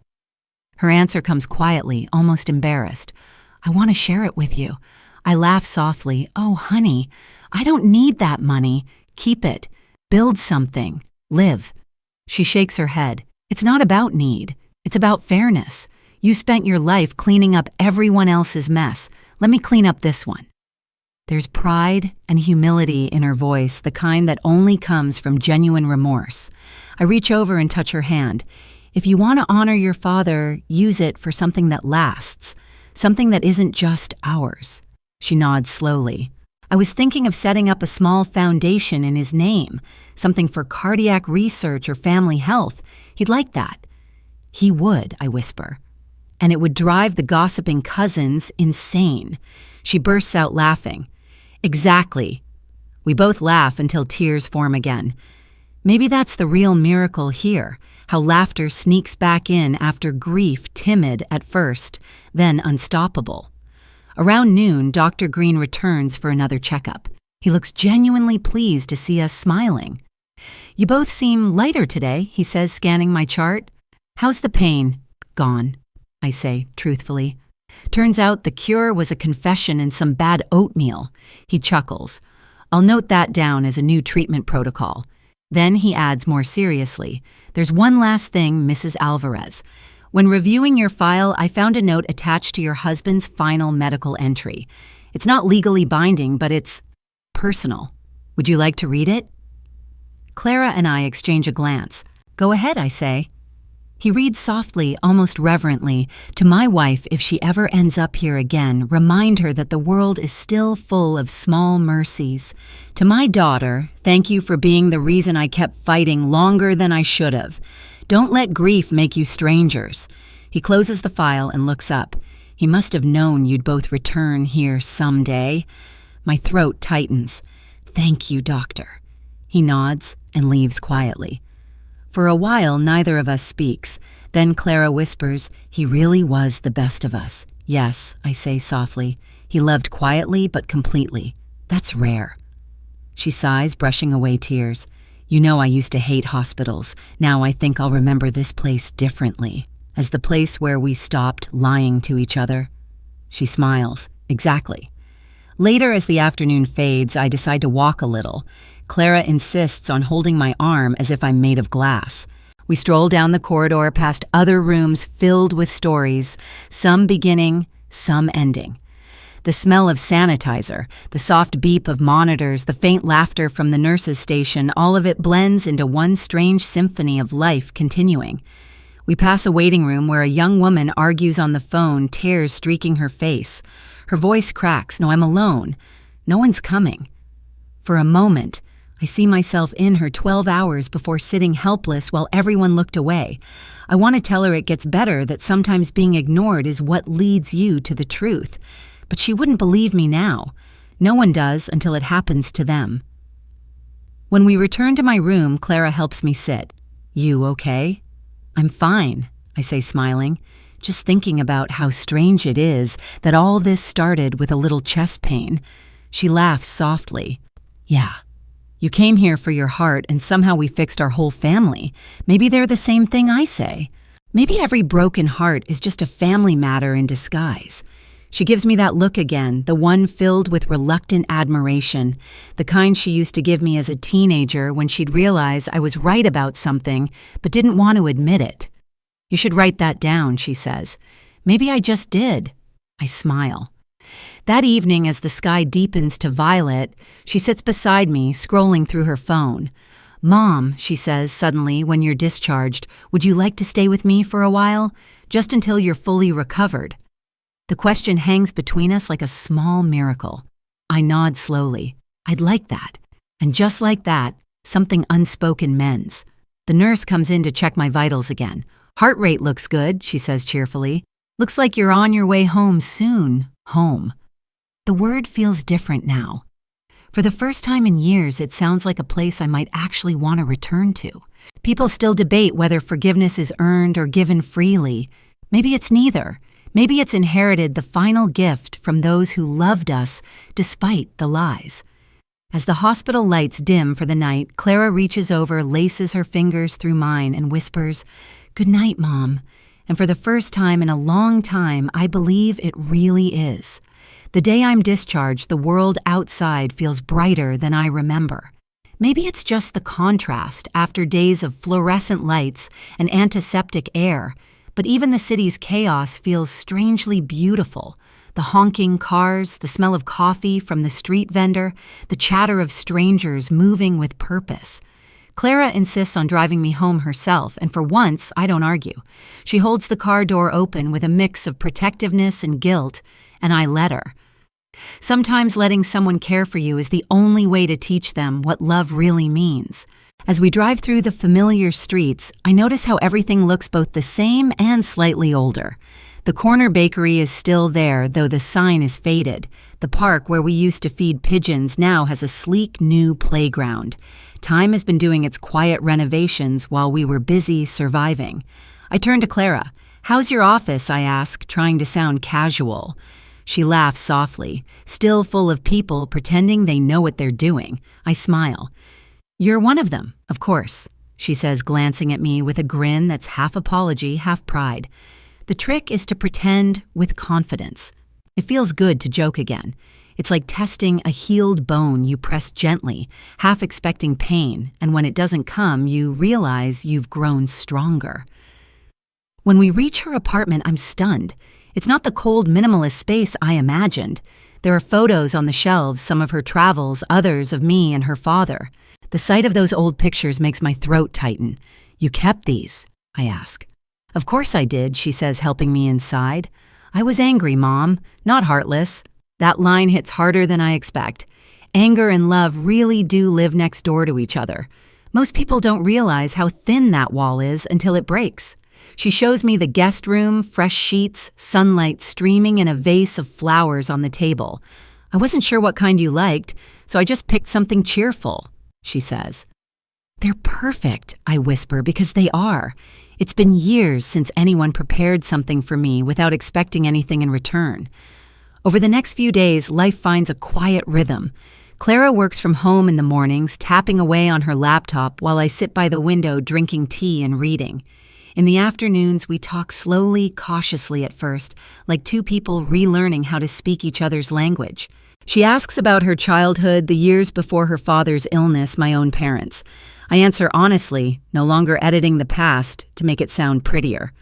Her answer comes quietly, almost embarrassed. "I want to share it with you." I laugh softly. "Oh, honey, I don't need that money. Keep it. Build something. Live." She shakes her head. "It's not about need. It's about fairness. You spent your life cleaning up everyone else's mess. Let me clean up this one." There's pride and humility in her voice, the kind that only comes from genuine remorse. I reach over and touch her hand. "If you want to honor your father, use it for something that lasts, something that isn't just ours." She nods slowly. "I was thinking of setting up a small foundation in his name, something for cardiac research or family health. He'd like that." "He would," I whisper. "And it would drive the gossiping cousins insane." She bursts out laughing. "Exactly." We both laugh until tears form again. Maybe that's the real miracle here, how laughter sneaks back in after grief, timid at first, then unstoppable. Around noon, Dr. Green returns for another checkup. He looks genuinely pleased to see us smiling. "You both seem lighter today," he says, scanning my chart. "How's the pain?" "Gone," I say, truthfully. "Turns out the cure was a confession and some bad oatmeal." He chuckles. "I'll note that down as a new treatment protocol." Then he adds more seriously, "There's one last thing, Mrs. Alvarez. When reviewing your file, I found a note attached to your husband's final medical entry. It's not legally binding, but it's personal. Would you like to read it?" Clara and I exchange a glance. "Go ahead," I say. He reads softly, almost reverently, "To my wife, if she ever ends up here again, remind her that the world is still full of small mercies. To my daughter, thank you for being the reason I kept fighting longer than I should have. Don't let grief make you strangers." He closes the file and looks up. "He must have known you'd both return here someday." My throat tightens. Thank you, doctor. He nods and leaves quietly. For a while, neither of us speaks. Then Clara whispers, "He really was the best of us." "Yes," I say softly. "He loved quietly but completely. That's rare." She sighs, brushing away tears. "You know I used to hate hospitals. Now I think I'll remember this place differently, as the place where we stopped lying to each other." She smiles. "Exactly." Later, as the afternoon fades, I decide to walk a little. Clara insists on holding my arm as if I'm made of glass. We stroll down the corridor past other rooms filled with stories, some beginning, some ending. The smell of sanitizer, the soft beep of monitors, the faint laughter from the nurse's station, all of it blends into one strange symphony of life continuing. We pass a waiting room where a young woman argues on the phone, tears streaking her face. Her voice cracks. "No, I'm alone. No one's coming." For a moment, I see myself in her 12 hours before sitting helpless while everyone looked away. I want to tell her it gets better, that sometimes being ignored is what leads you to the truth. But she wouldn't believe me now. No one does until it happens to them. When we return to my room, Clara helps me sit. "You okay?" "I'm fine," I say, smiling, just thinking about how strange it is that all this started with a little chest pain. She laughs softly. "Yeah. You came here for your heart, and somehow we fixed our whole family. Maybe they're the same thing I say. Maybe every broken heart is just a family matter in disguise." She gives me that look again, the one filled with reluctant admiration, the kind she used to give me as a teenager when she'd realize I was right about something but didn't want to admit it. "You should write that down," she says. "Maybe I just did." I smile. That evening, as the sky deepens to violet, she sits beside me, scrolling through her phone. "Mom," she says suddenly when you're discharged, "would you like to stay with me for a while? Just until you're fully recovered." The question hangs between us like a small miracle. I nod slowly. I'd like that. And just like that, something unspoken mends. The nurse comes in to check my vitals again. "Heart rate looks good," she says cheerfully. "Looks like you're on your way home soon." Home. The word feels different now. For the first time in years, it sounds like a place I might actually want to return to. People still debate whether forgiveness is earned or given freely. Maybe it's neither. Maybe it's inherited, the final gift from those who loved us despite the lies. As the hospital lights dim for the night, Clara reaches over, laces her fingers through mine, and whispers, "Good night, Mom." And for the first time in a long time, I believe it really is. The day I'm discharged, the world outside feels brighter than I remember. Maybe it's just the contrast after days of fluorescent lights and antiseptic air. But even the city's chaos feels strangely beautiful. The honking cars, the smell of coffee from the street vendor, the chatter of strangers moving with purpose. Clara insists on driving me home herself, and for once, I don't argue. She holds the car door open with a mix of protectiveness and guilt, and I let her. Sometimes letting someone care for you is the only way to teach them what love really means. As we drive through the familiar streets, I notice how everything looks both the same and slightly older. The corner bakery is still there, though the sign is faded. The park where we used to feed pigeons now has a sleek new playground. Time has been doing its quiet renovations while we were busy surviving. I turn to Clara. "How's your office?" I ask, trying to sound casual. She laughs softly, still full of people pretending they know what they're doing. I smile. "You're one of them, of course," she says, glancing at me with a grin that's half apology, half pride. The trick is to pretend with confidence. It feels good to joke again. It's like testing a healed bone you press gently, half expecting pain, and when it doesn't come, you realize you've grown stronger. When we reach her apartment, I'm stunned. It's not the cold, minimalist space I imagined. There are photos on the shelves, some of her travels, others of me and her father. The sight of those old pictures makes my throat tighten. "You kept these?" I ask. "Of course I did," she says, helping me inside. "I was angry, Mom, not heartless." That line hits harder than I expect. Anger and love really do live next door to each other. Most people don't realize how thin that wall is until it breaks. She shows me the guest room, fresh sheets, sunlight streaming in a vase of flowers on the table. "I wasn't sure what kind you liked. so I just picked something cheerful," she says. "They're perfect," I whisper, "because they are. It's been years since anyone prepared something for me without expecting anything in return." Over the next few days, life finds a quiet rhythm. Clara works from home in the mornings, tapping away on her laptop while I sit by the window drinking tea and reading. In the afternoons, we talk slowly, cautiously at first, like two people relearning how to speak each other's language. She asks about her childhood, the years before her father's illness, my own parents. I answer honestly, no longer editing the past to make it sound prettier.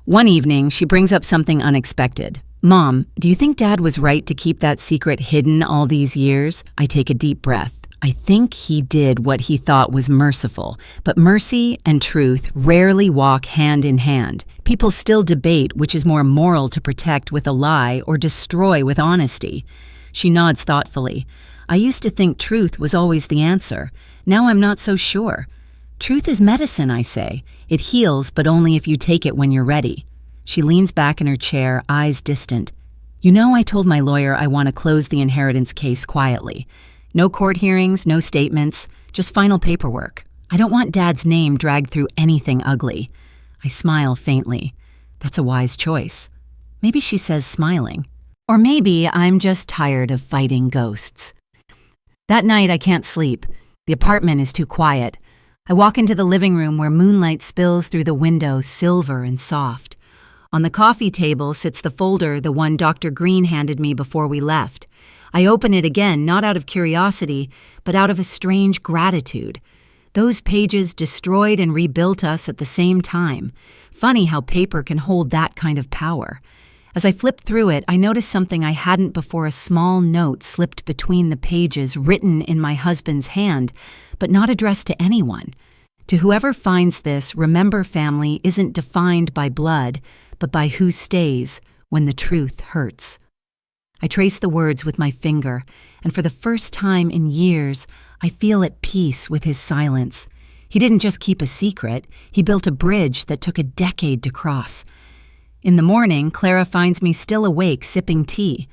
One evening, she brings up something unexpected. "Mom, do you think Dad was right to keep that secret hidden all these years?" I take a deep breath. I think he did what he thought was merciful, but mercy and truth rarely walk hand in hand. People still debate which is more moral to protect with a lie or destroy with honesty. She nods thoughtfully. "I used to think truth was always the answer. Now I'm not so sure. Truth is medicine," I say. "It heals, but only if you take it when you're ready." She leans back in her chair, eyes distant. "You know, I told my lawyer I want to close the inheritance case quietly. No court hearings, no statements, just final paperwork. I don't want Dad's name dragged through anything ugly." I smile faintly. That's a wise choice. Maybe she says smiling. Or maybe I'm just tired of fighting ghosts. That night I can't sleep. The apartment is too quiet. I walk into the living room where moonlight spills through the window, silver and soft. On the coffee table sits the folder, the one Dr. Green handed me before we left. I open it again, not out of curiosity, but out of a strange gratitude. Those pages destroyed and rebuilt us at the same time. Funny how paper can hold that kind of power. As I flip through it, I notice something I hadn't before: a small note slipped between the pages, written in my husband's hand, but not addressed to anyone. To whoever finds this, remember, family isn't defined by blood, but by who stays when the truth hurts. I trace the words with my finger, and for the first time in years, I feel at peace with his silence. He didn't just keep a secret, he built a bridge that took a decade to cross. In the morning, Clara finds me still awake, sipping tea.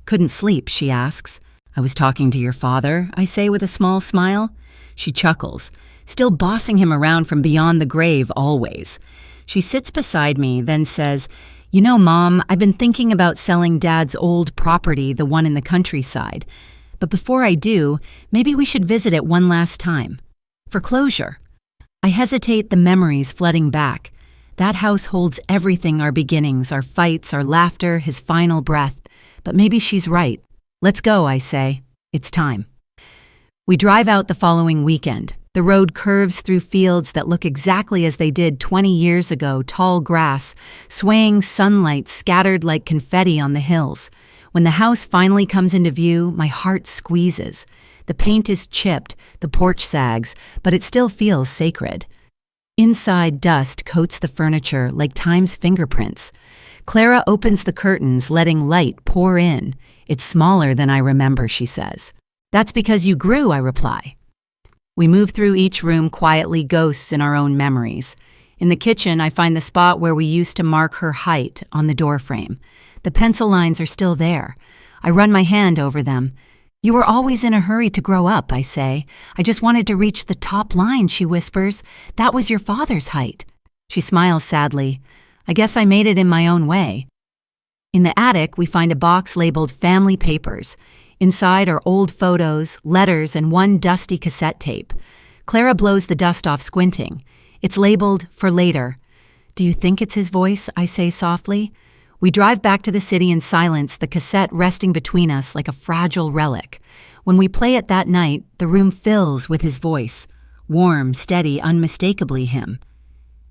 "Couldn't sleep?" she asks. "I was talking to your father," I say with a small smile. She chuckles, still bossing him around from beyond the grave always. She sits beside me, then says, "You know, Mom, I've been thinking about selling Dad's old property, the one in the countryside. But before I do, maybe we should visit it one last time. For closure." I hesitate, the memories flooding back. That house holds everything: our beginnings, our fights, our laughter, his final breath. But maybe she's right. "Let's go," I say. It's time. We drive out the following weekend. The road curves through fields that look exactly as they did 20 years ago, tall grass, swaying sunlight scattered like confetti on the hills. When the house finally comes into view, my heart squeezes. The paint is chipped, the porch sags, but it still feels sacred. Inside, dust coats the furniture like time's fingerprints. Clara opens the curtains, letting light pour in. "It's smaller than I remember," she says. "That's because you grew," I reply. We move through each room quietly, ghosts in our own memories. In the kitchen, I find the spot where we used to mark her height on the doorframe. The pencil lines are still there. I run my hand over them. "You were always in a hurry to grow up," I say. "I just wanted to reach the top line," she whispers. "That was your father's height." She smiles sadly. "I guess I made it in my own way." In the attic, we find a box labeled "Family Papers." Inside are old photos, letters, and one dusty cassette tape. Clara blows the dust off, squinting. It's labeled "For Later." "Do you think it's his voice?" I say softly. We drive back to the city in silence, the cassette resting between us like a fragile relic. When we play it that night, the room fills with his voice. Warm, steady, unmistakably him.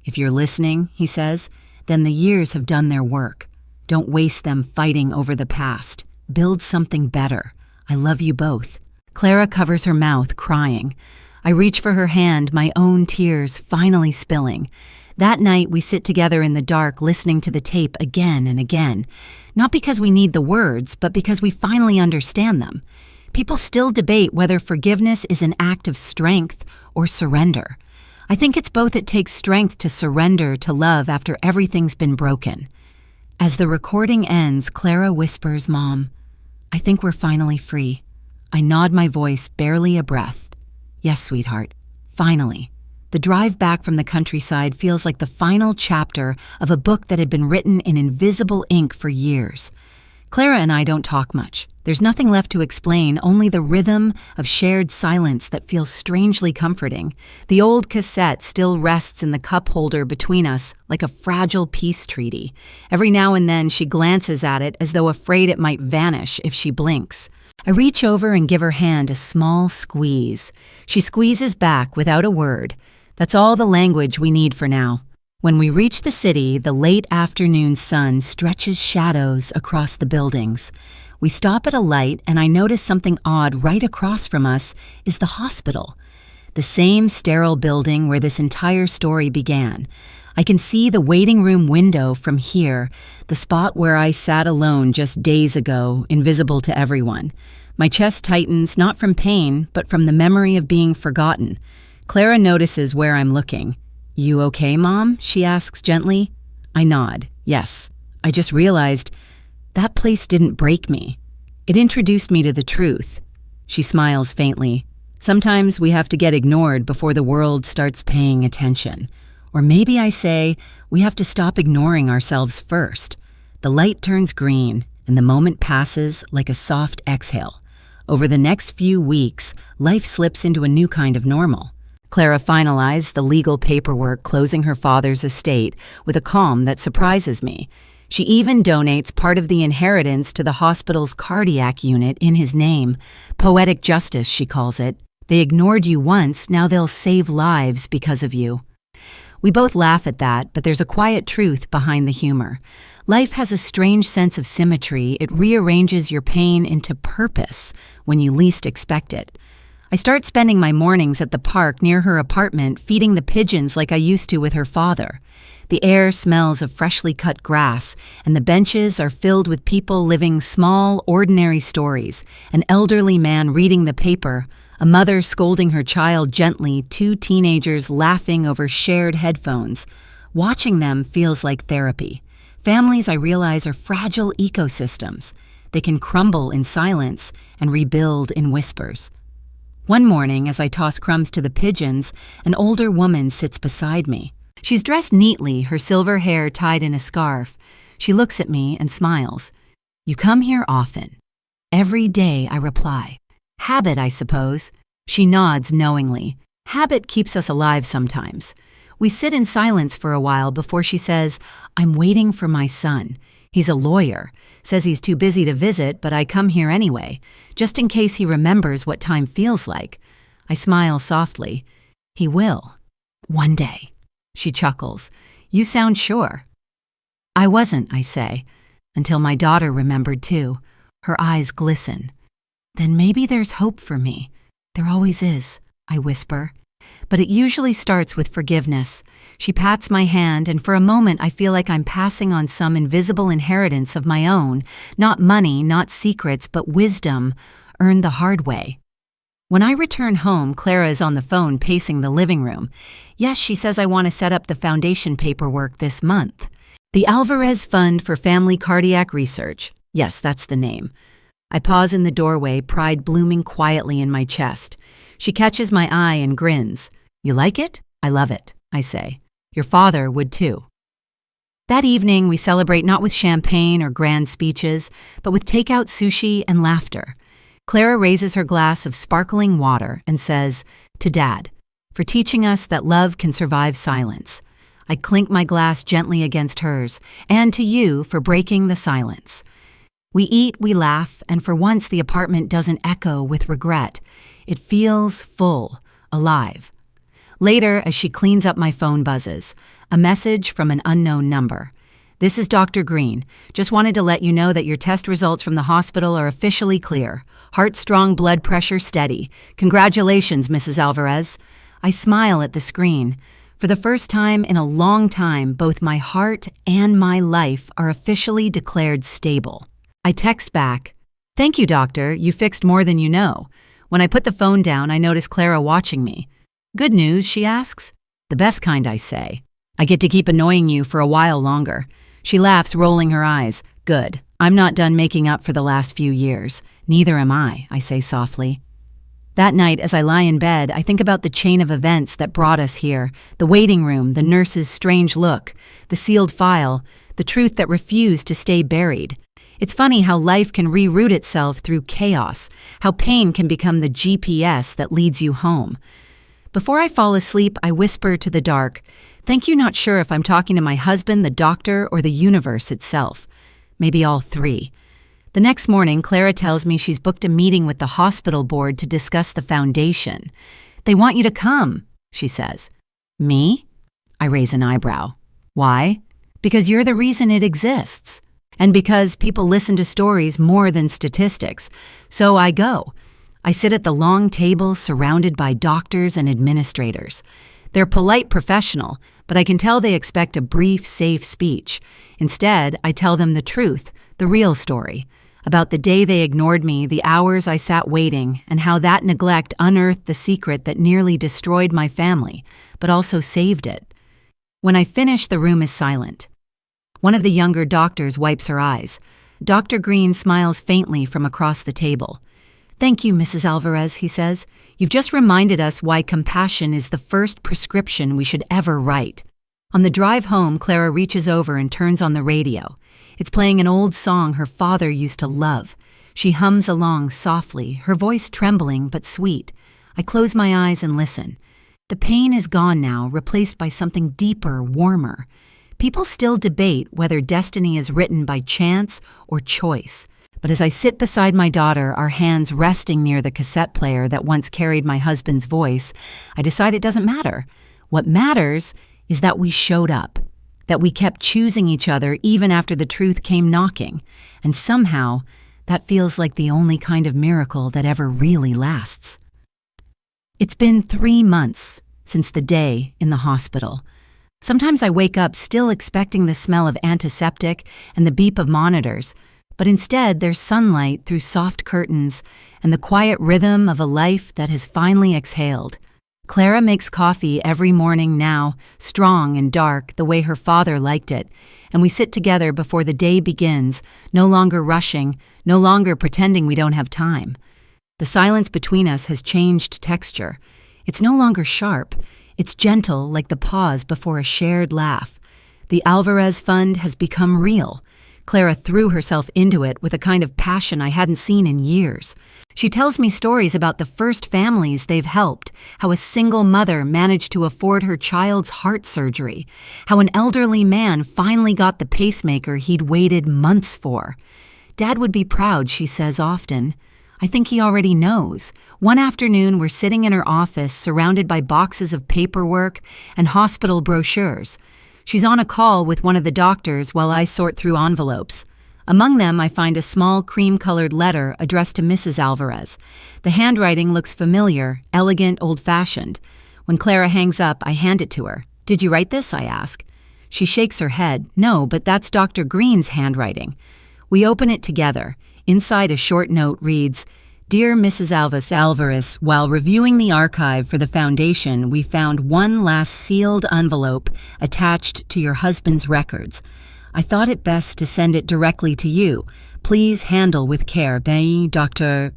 "If you're listening," he says, "then the years have done their work. Don't waste them fighting over the past. Build something better. I love you both." Clara covers her mouth, crying. I reach for her hand, my own tears finally spilling. That night, we sit together in the dark, listening to the tape again and again. Not because we need the words, but because we finally understand them. People still debate whether forgiveness is an act of strength or surrender. I think it's both. It takes strength to surrender to love after everything's been broken. As the recording ends, Clara whispers, "Mom, I think we're finally free. I nod my voice barely a breath. Yes, sweetheart. Finally. The drive back from the countryside feels like the final chapter of a book that had been written in invisible ink for years. Clara and I don't talk much. There's nothing left to explain, only the rhythm of shared silence that feels strangely comforting. The old cassette still rests in the cup holder between us like a fragile peace treaty. Every now and then she glances at it as though afraid it might vanish if she blinks. I reach over and give her hand a small squeeze. She squeezes back without a word. That's all the language we need for now. When we reach the city, the late afternoon sun stretches shadows across the buildings. We stop at a light and I notice something odd right across from us is the hospital. The same sterile building where this entire story began. I can see the waiting room window from here, the spot where I sat alone just days ago, invisible to everyone. My chest tightens, not from pain, but from the memory of being forgotten. Clara notices where I'm looking. "You okay, Mom?" she asks gently. I nod. Yes. I just realized that place didn't break me. It introduced me to the truth. She smiles faintly. Sometimes we have to get ignored before the world starts paying attention. Or maybe I say we have to stop ignoring ourselves first. The light turns green, and the moment passes like a soft exhale. Over the next few weeks, life slips into a new kind of normal. Clara finalized the legal paperwork closing her father's estate with a calm that surprises me. She even donates part of the inheritance to the hospital's cardiac unit in his name. Poetic justice, she calls it. They ignored you once, now they'll save lives because of you. We both laugh at that, but there's a quiet truth behind the humor. Life has a strange sense of symmetry. It rearranges your pain into purpose when you least expect it. I start spending my mornings at the park near her apartment feeding the pigeons like I used to with her father. The air smells of freshly cut grass, and the benches are filled with people living small, ordinary stories. An elderly man reading the paper, a mother scolding her child gently, two teenagers laughing over shared headphones. Watching them feels like therapy. Families, I realize, are fragile ecosystems. They can crumble in silence and rebuild in whispers. One morning, as I toss crumbs to the pigeons, an older woman sits beside me. She's dressed neatly, her silver hair tied in a scarf. She looks at me and smiles. "You come here often." "Every day," I reply. "Habit, I suppose." She nods knowingly. Habit keeps us alive sometimes. We sit in silence for a while before she says, "I'm waiting for my son. He's a lawyer. Says he's too busy to visit, but I come here anyway, just in case he remembers what time feels like." I smile softly. "He will. One day." She chuckles. "You sound sure." "I wasn't," I say, "until my daughter remembered too." Her eyes glisten. "Then maybe there's hope for me." "There always is," I whisper. But it usually starts with forgiveness. She pats my hand, and for a moment I feel like I'm passing on some invisible inheritance of my own. Not money, not secrets, but wisdom, earned the hard way. When I return home, Clara is on the phone pacing the living room. Yes, she says I want to set up the foundation paperwork this month. The Alvarez Fund for Family Cardiac Research. Yes, that's the name. I pause in the doorway, pride blooming quietly in my chest. She catches my eye and grins. "You like it?" "I love it," I say. "Your father would too." That evening, we celebrate not with champagne or grand speeches, but with takeout sushi and laughter. Clara raises her glass of sparkling water and says, "To Dad, for teaching us that love can survive silence." I clink my glass gently against hers, and to you for breaking the silence. We eat, we laugh, and for once the apartment doesn't echo with regret. It feels full, alive. Later, as she cleans up my phone buzzes, a message from an unknown number. "This is Dr. Green. Just wanted to let you know that your test results from the hospital are officially clear. Heart strong, blood pressure steady. Congratulations, Mrs. Alvarez." I smile at the screen. For the first time in a long time, both my heart and my life are officially declared stable. I text back, "Thank you, doctor. You fixed more than you know." When I put the phone down, I notice Clara watching me. "Good news?" she asks. "The best kind," I say. "I get to keep annoying you for a while longer." She laughs, rolling her eyes. "Good. I'm not done making up for the last few years. Neither am I say softly. That night, as I lie in bed, I think about the chain of events that brought us here, the waiting room, the nurse's strange look, the sealed file, the truth that refused to stay buried. It's funny how life can reroute itself through chaos, how pain can become the GPS that leads you home. Before I fall asleep, I whisper to the dark, "Thank you, not sure if I'm talking to my husband, the doctor, or the universe itself. Maybe all three." The next morning, Clara tells me she's booked a meeting with the hospital board to discuss the foundation. "They want you to come," she says. "Me?" I raise an eyebrow. "Why?" "Because you're the reason it exists. And because people listen to stories more than statistics. So I go. I sit at the long table surrounded by doctors and administrators. They're polite professional, but I can tell they expect a brief, safe speech. Instead, I tell them the truth, the real story, about the day they ignored me, the hours I sat waiting, and how that neglect unearthed the secret that nearly destroyed my family, but also saved it. When I finish, the room is silent. One of the younger doctors wipes her eyes. Dr. Green smiles faintly from across the table. "Thank you, Mrs. Alvarez," he says. "You've just reminded us why compassion is the first prescription we should ever write." On the drive home, Clara reaches over and turns on the radio. It's playing an old song her father used to love. She hums along softly, her voice trembling but sweet. I close my eyes and listen. The pain is gone now, replaced by something deeper, warmer. People still debate whether destiny is written by chance or choice. But as I sit beside my daughter, our hands resting near the cassette player that once carried my husband's voice, I decide it doesn't matter. What matters is that we showed up, that we kept choosing each other even after the truth came knocking. And somehow, that feels like the only kind of miracle that ever really lasts. It's been 3 months since the day in the hospital. Sometimes I wake up still expecting the smell of antiseptic and the beep of monitors, but instead there's sunlight through soft curtains and the quiet rhythm of a life that has finally exhaled. Clara makes coffee every morning now, strong and dark, the way her father liked it, and we sit together before the day begins, no longer rushing, no longer pretending we don't have time. The silence between us has changed texture. It's no longer sharp. It's gentle, like the pause before a shared laugh. The Alvarez Fund has become real. Clara threw herself into it with a kind of passion I hadn't seen in years. She tells me stories about the first families they've helped, how a single mother managed to afford her child's heart surgery, how an elderly man finally got the pacemaker he'd waited months for. Dad would be proud, she says often. I think he already knows. One afternoon, we're sitting in her office, surrounded by boxes of paperwork and hospital brochures. She's on a call with one of the doctors while I sort through envelopes. Among them, I find a small cream-colored letter addressed to Mrs. Alvarez. The handwriting looks familiar, elegant, old-fashioned. When Clara hangs up, I hand it to her. "Did you write this?" I ask. She shakes her head. "No, but that's Dr. Green's handwriting." We open it together. Inside, a short note reads, "Dear Mrs. Alvarez, while reviewing the archive for the foundation, we found one last sealed envelope attached to your husband's records. I thought it best to send it directly to you. Please handle with care. Dr.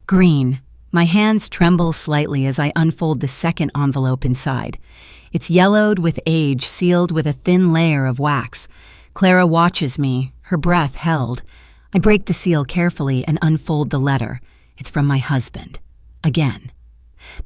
Green." My hands tremble slightly as I unfold the second envelope inside. It's yellowed with age, sealed with a thin layer of wax. Clara watches me, her breath held. I break the seal carefully and unfold the letter. It's from my husband. Again.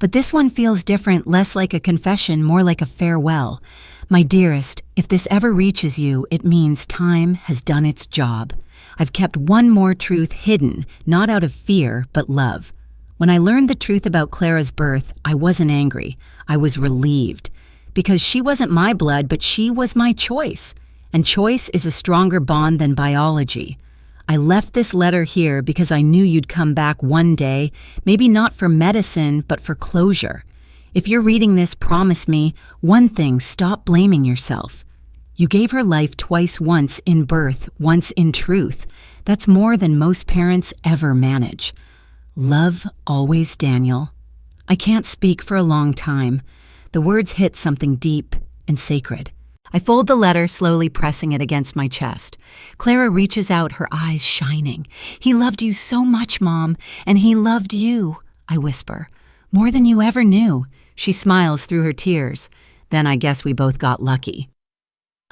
But this one feels different, less like a confession, more like a farewell. "My dearest, if this ever reaches you, it means time has done its job. I've kept one more truth hidden, not out of fear, but love. When I learned the truth about Clara's birth, I wasn't angry. I was relieved. Because she wasn't my blood, but she was my choice. And choice is a stronger bond than biology. I left this letter here because I knew you'd come back one day, maybe not for medicine, but for closure. If you're reading this, promise me one thing: stop blaming yourself. You gave her life twice, once in birth, once in truth. That's more than most parents ever manage. Love always, Daniel." I can't speak for a long time. The words hit something deep and sacred. I fold the letter, slowly pressing it against my chest. Clara reaches out, her eyes shining. "He loved you so much, Mom, and he loved you," I whisper. "More than you ever knew." She smiles through her tears. Then I guess we both got lucky.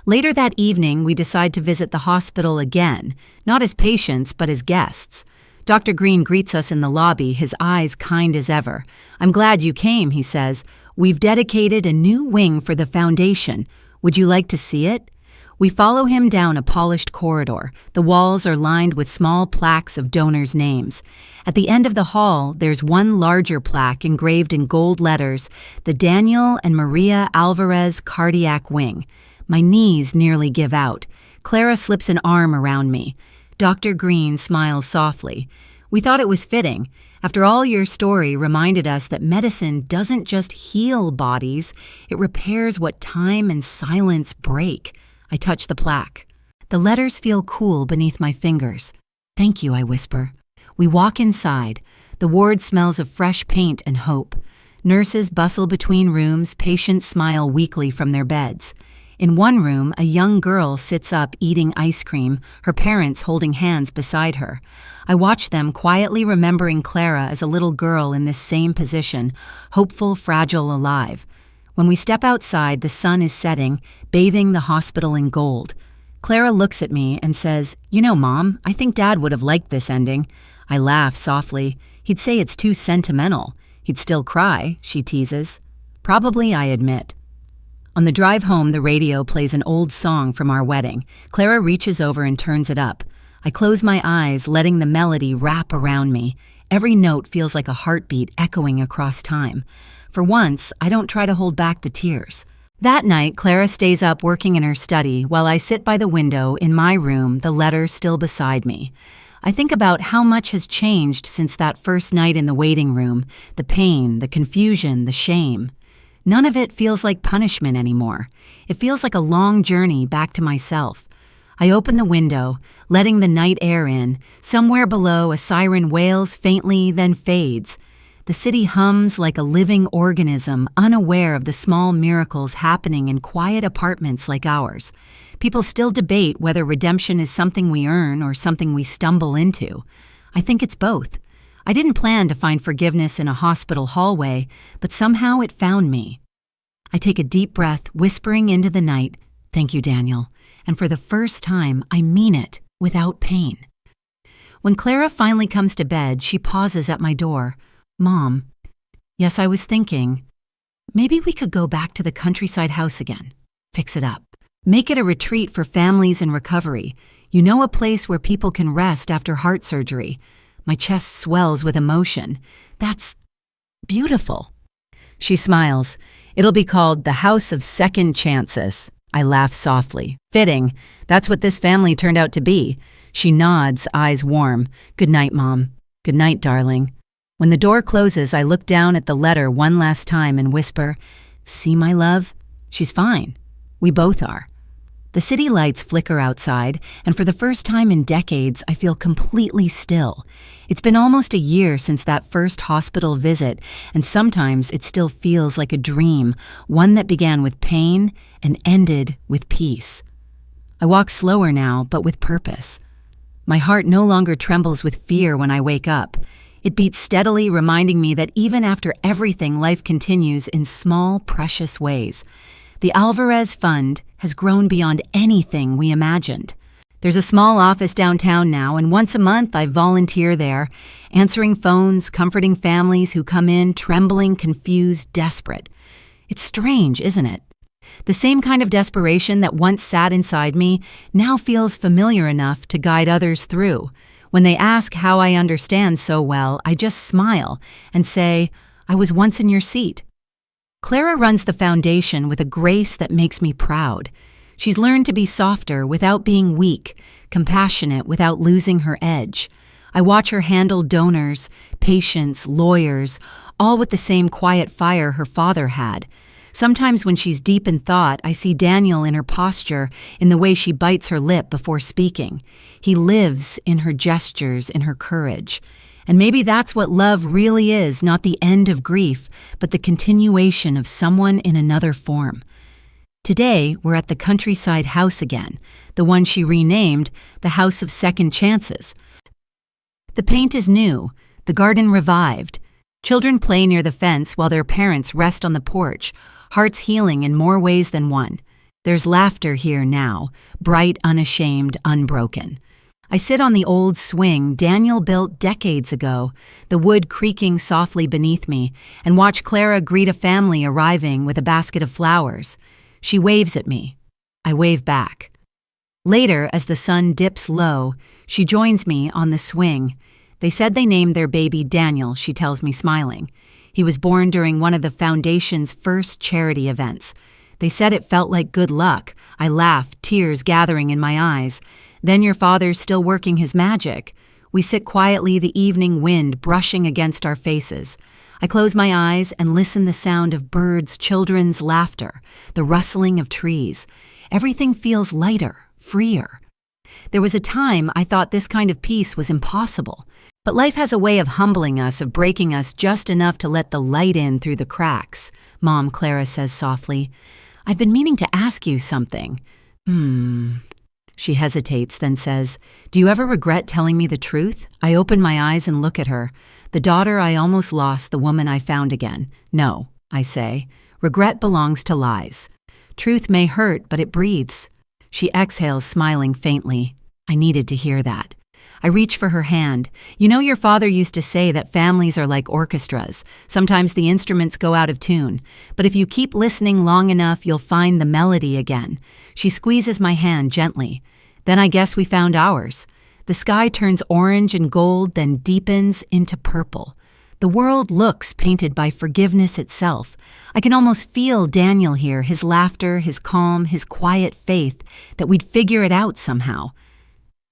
Later that evening, we decide to visit the hospital again, not as patients, but as guests. Dr. Green greets us in the lobby, his eyes kind as ever. "I'm glad you came," he says. "We've dedicated a new wing for the foundation. Would you like to see it?" We follow him down a polished corridor. The walls are lined with small plaques of donors' names. At the end of the hall, there's one larger plaque engraved in gold letters, the Daniel and Maria Alvarez Cardiac Wing. My knees nearly give out. Clara slips an arm around me. Dr. Green smiles softly. "We thought it was fitting. After all, your story reminded us that medicine doesn't just heal bodies, it repairs what time and silence break." I touch the plaque. The letters feel cool beneath my fingers. "Thank you," I whisper. We walk inside. The ward smells of fresh paint and hope. Nurses bustle between rooms, patients smile weakly from their beds. In one room, a young girl sits up eating ice cream, her parents holding hands beside her. I watch them, quietly remembering Clara as a little girl in this same position, hopeful, fragile, alive. When we step outside, the sun is setting, bathing the hospital in gold. Clara looks at me and says, "You know, Mom, I think Dad would have liked this ending." I laugh softly. "He'd say it's too sentimental." "He'd still cry," she teases. "Probably," I admit. On the drive home, the radio plays an old song from our wedding. Clara reaches over and turns it up. I close my eyes, letting the melody wrap around me. Every note feels like a heartbeat echoing across time. For once, I don't try to hold back the tears. That night, Clara stays up working in her study while I sit by the window in my room, the letter still beside me. I think about how much has changed since that first night in the waiting room, the pain, the confusion, the shame. None of it feels like punishment anymore. It feels like a long journey back to myself. I open the window, letting the night air in. Somewhere below, a siren wails faintly, then fades. The city hums like a living organism, unaware of the small miracles happening in quiet apartments like ours. People still debate whether redemption is something we earn or something we stumble into. I think it's both. I didn't plan to find forgiveness in a hospital hallway, but somehow it found me. I take a deep breath, whispering into the night, "Thank you, Daniel." And for the first time, I mean it, without pain. When Clara finally comes to bed, she pauses at my door. "Mom." "Yes, I was thinking, maybe we could go back to the countryside house again. Fix it up. Make it a retreat for families in recovery. You know, a place where people can rest after heart surgery." My chest swells with emotion. "That's beautiful." She smiles. "It'll be called the House of Second Chances." I laugh softly. "Fitting. That's what this family turned out to be." She nods, eyes warm. "Good night, Mom." "Good night, darling." When the door closes, I look down at the letter one last time and whisper, "See, my love? She's fine. We both are." The city lights flicker outside, and for the first time in decades, I feel completely still. It's been almost a year since that first hospital visit, and sometimes it still feels like a dream, one that began with pain and ended with peace. I walk slower now, but with purpose. My heart no longer trembles with fear when I wake up. It beats steadily, reminding me that even after everything, life continues in small, precious ways. The Alvarez Fund has grown beyond anything we imagined. There's a small office downtown now, and once a month I volunteer there, answering phones, comforting families who come in trembling, confused, desperate. It's strange, isn't it? The same kind of desperation that once sat inside me now feels familiar enough to guide others through. When they ask how I understand so well, I just smile and say, "I was once in your seat." Clara runs the foundation with a grace that makes me proud. She's learned to be softer without being weak, compassionate without losing her edge. I watch her handle donors, patients, lawyers, all with the same quiet fire her father had. Sometimes when she's deep in thought, I see Daniel in her posture, in the way she bites her lip before speaking. He lives in her gestures, in her courage. And maybe that's what love really is, not the end of grief, but the continuation of someone in another form. Today, we're at the countryside house again, the one she renamed the House of Second Chances. The paint is new, the garden revived. Children play near the fence while their parents rest on the porch, hearts healing in more ways than one. There's laughter here now, bright, unashamed, unbroken. I sit on the old swing Daniel built decades ago, the wood creaking softly beneath me, and watch Clara greet a family arriving with a basket of flowers. She waves at me. I wave back. Later, as the sun dips low, she joins me on the swing. They said they named their baby Daniel, she tells me, smiling. He was born during one of the foundation's first charity events. They said it felt like good luck. I laugh, tears gathering in my eyes. Then your father's still working his magic. We sit quietly, the evening wind brushing against our faces. I close my eyes and listen the sound of birds, children's laughter, the rustling of trees. Everything feels lighter, freer. There was a time I thought this kind of peace was impossible. But life has a way of humbling us, of breaking us just enough to let the light in through the cracks, Mom, Clara says softly. I've been meaning to ask you something. She hesitates, then says, Do you ever regret telling me the truth? I open my eyes and look at her. The daughter I almost lost, the woman I found again. No, I say. Regret belongs to lies. Truth may hurt, but it breathes. She exhales, smiling faintly. I needed to hear that. I reach for her hand. You know, your father used to say that families are like orchestras. Sometimes the instruments go out of tune. But if you keep listening long enough, you'll find the melody again. She squeezes my hand gently. Then I guess we found ours. The sky turns orange and gold, then deepens into purple. The world looks painted by forgiveness itself. I can almost feel Daniel here, his laughter, his calm, his quiet faith that we'd figure it out somehow.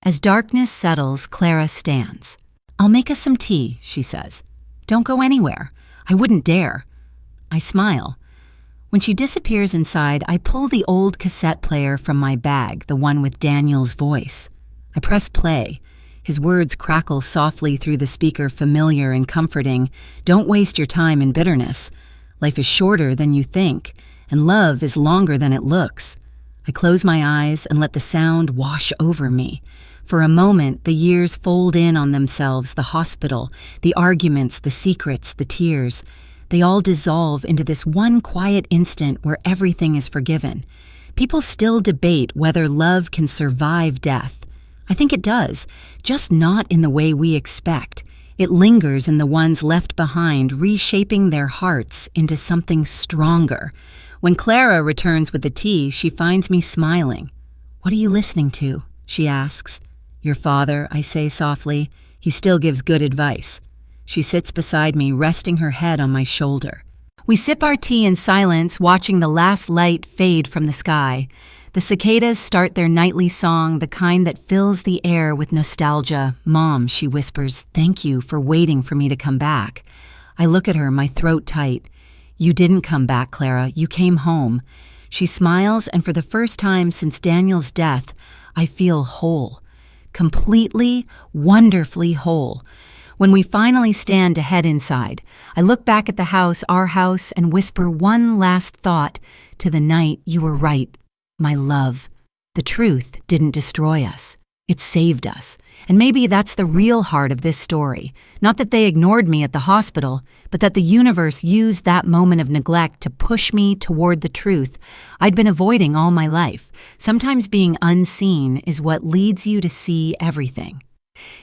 As darkness settles, Clara stands. I'll make us some tea, she says. Don't go anywhere. I wouldn't dare. I smile. When she disappears inside, I pull the old cassette player from my bag, the one with Daniel's voice. I press play. His words crackle softly through the speaker, familiar and comforting. Don't waste your time in bitterness. Life is shorter than you think, and love is longer than it looks. I close my eyes and let the sound wash over me. For a moment, the years fold in on themselves, the hospital, the arguments, the secrets, the tears. They all dissolve into this one quiet instant where everything is forgiven. People still debate whether love can survive death. I think it does, just not in the way we expect. It lingers in the ones left behind, reshaping their hearts into something stronger. When Clara returns with the tea, she finds me smiling. What are you listening to? She asks. Your father, I say softly. He still gives good advice. She sits beside me, resting her head on my shoulder. We sip our tea in silence, watching the last light fade from the sky. The cicadas start their nightly song, the kind that fills the air with nostalgia. Mom, she whispers, thank you for waiting for me to come back. I look at her, my throat tight. You didn't come back, Clara. You came home. She smiles, and for the first time since Daniel's death, I feel whole. Completely, wonderfully whole. When we finally stand to head inside, I look back at the house, our house, and whisper one last thought to the night. You were right, my love. The truth didn't destroy us. It saved us. And maybe that's the real heart of this story. Not that they ignored me at the hospital, but that the universe used that moment of neglect to push me toward the truth I'd been avoiding all my life. Sometimes being unseen is what leads you to see everything.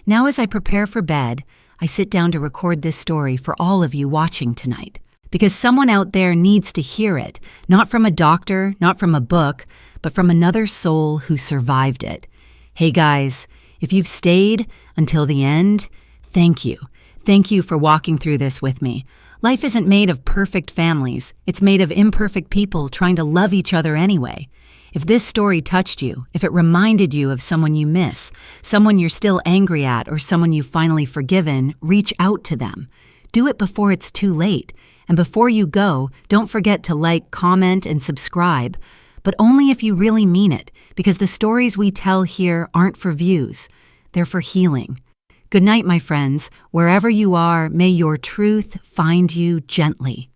Now, as I prepare for bed, I sit down to record this story for all of you watching tonight. Because someone out there needs to hear it, not from a doctor, not from a book, but from another soul who survived it. Hey guys, if you've stayed until the end, thank you. Thank you for walking through this with me. Life isn't made of perfect families. It's made of imperfect people trying to love each other anyway. If this story touched you, if it reminded you of someone you miss, someone you're still angry at, or someone you've finally forgiven, reach out to them. Do it before it's too late. And before you go, don't forget to like, comment, and subscribe. But only if you really mean it, because the stories we tell here aren't for views. They're for healing. Good night, my friends. Wherever you are, may your truth find you gently.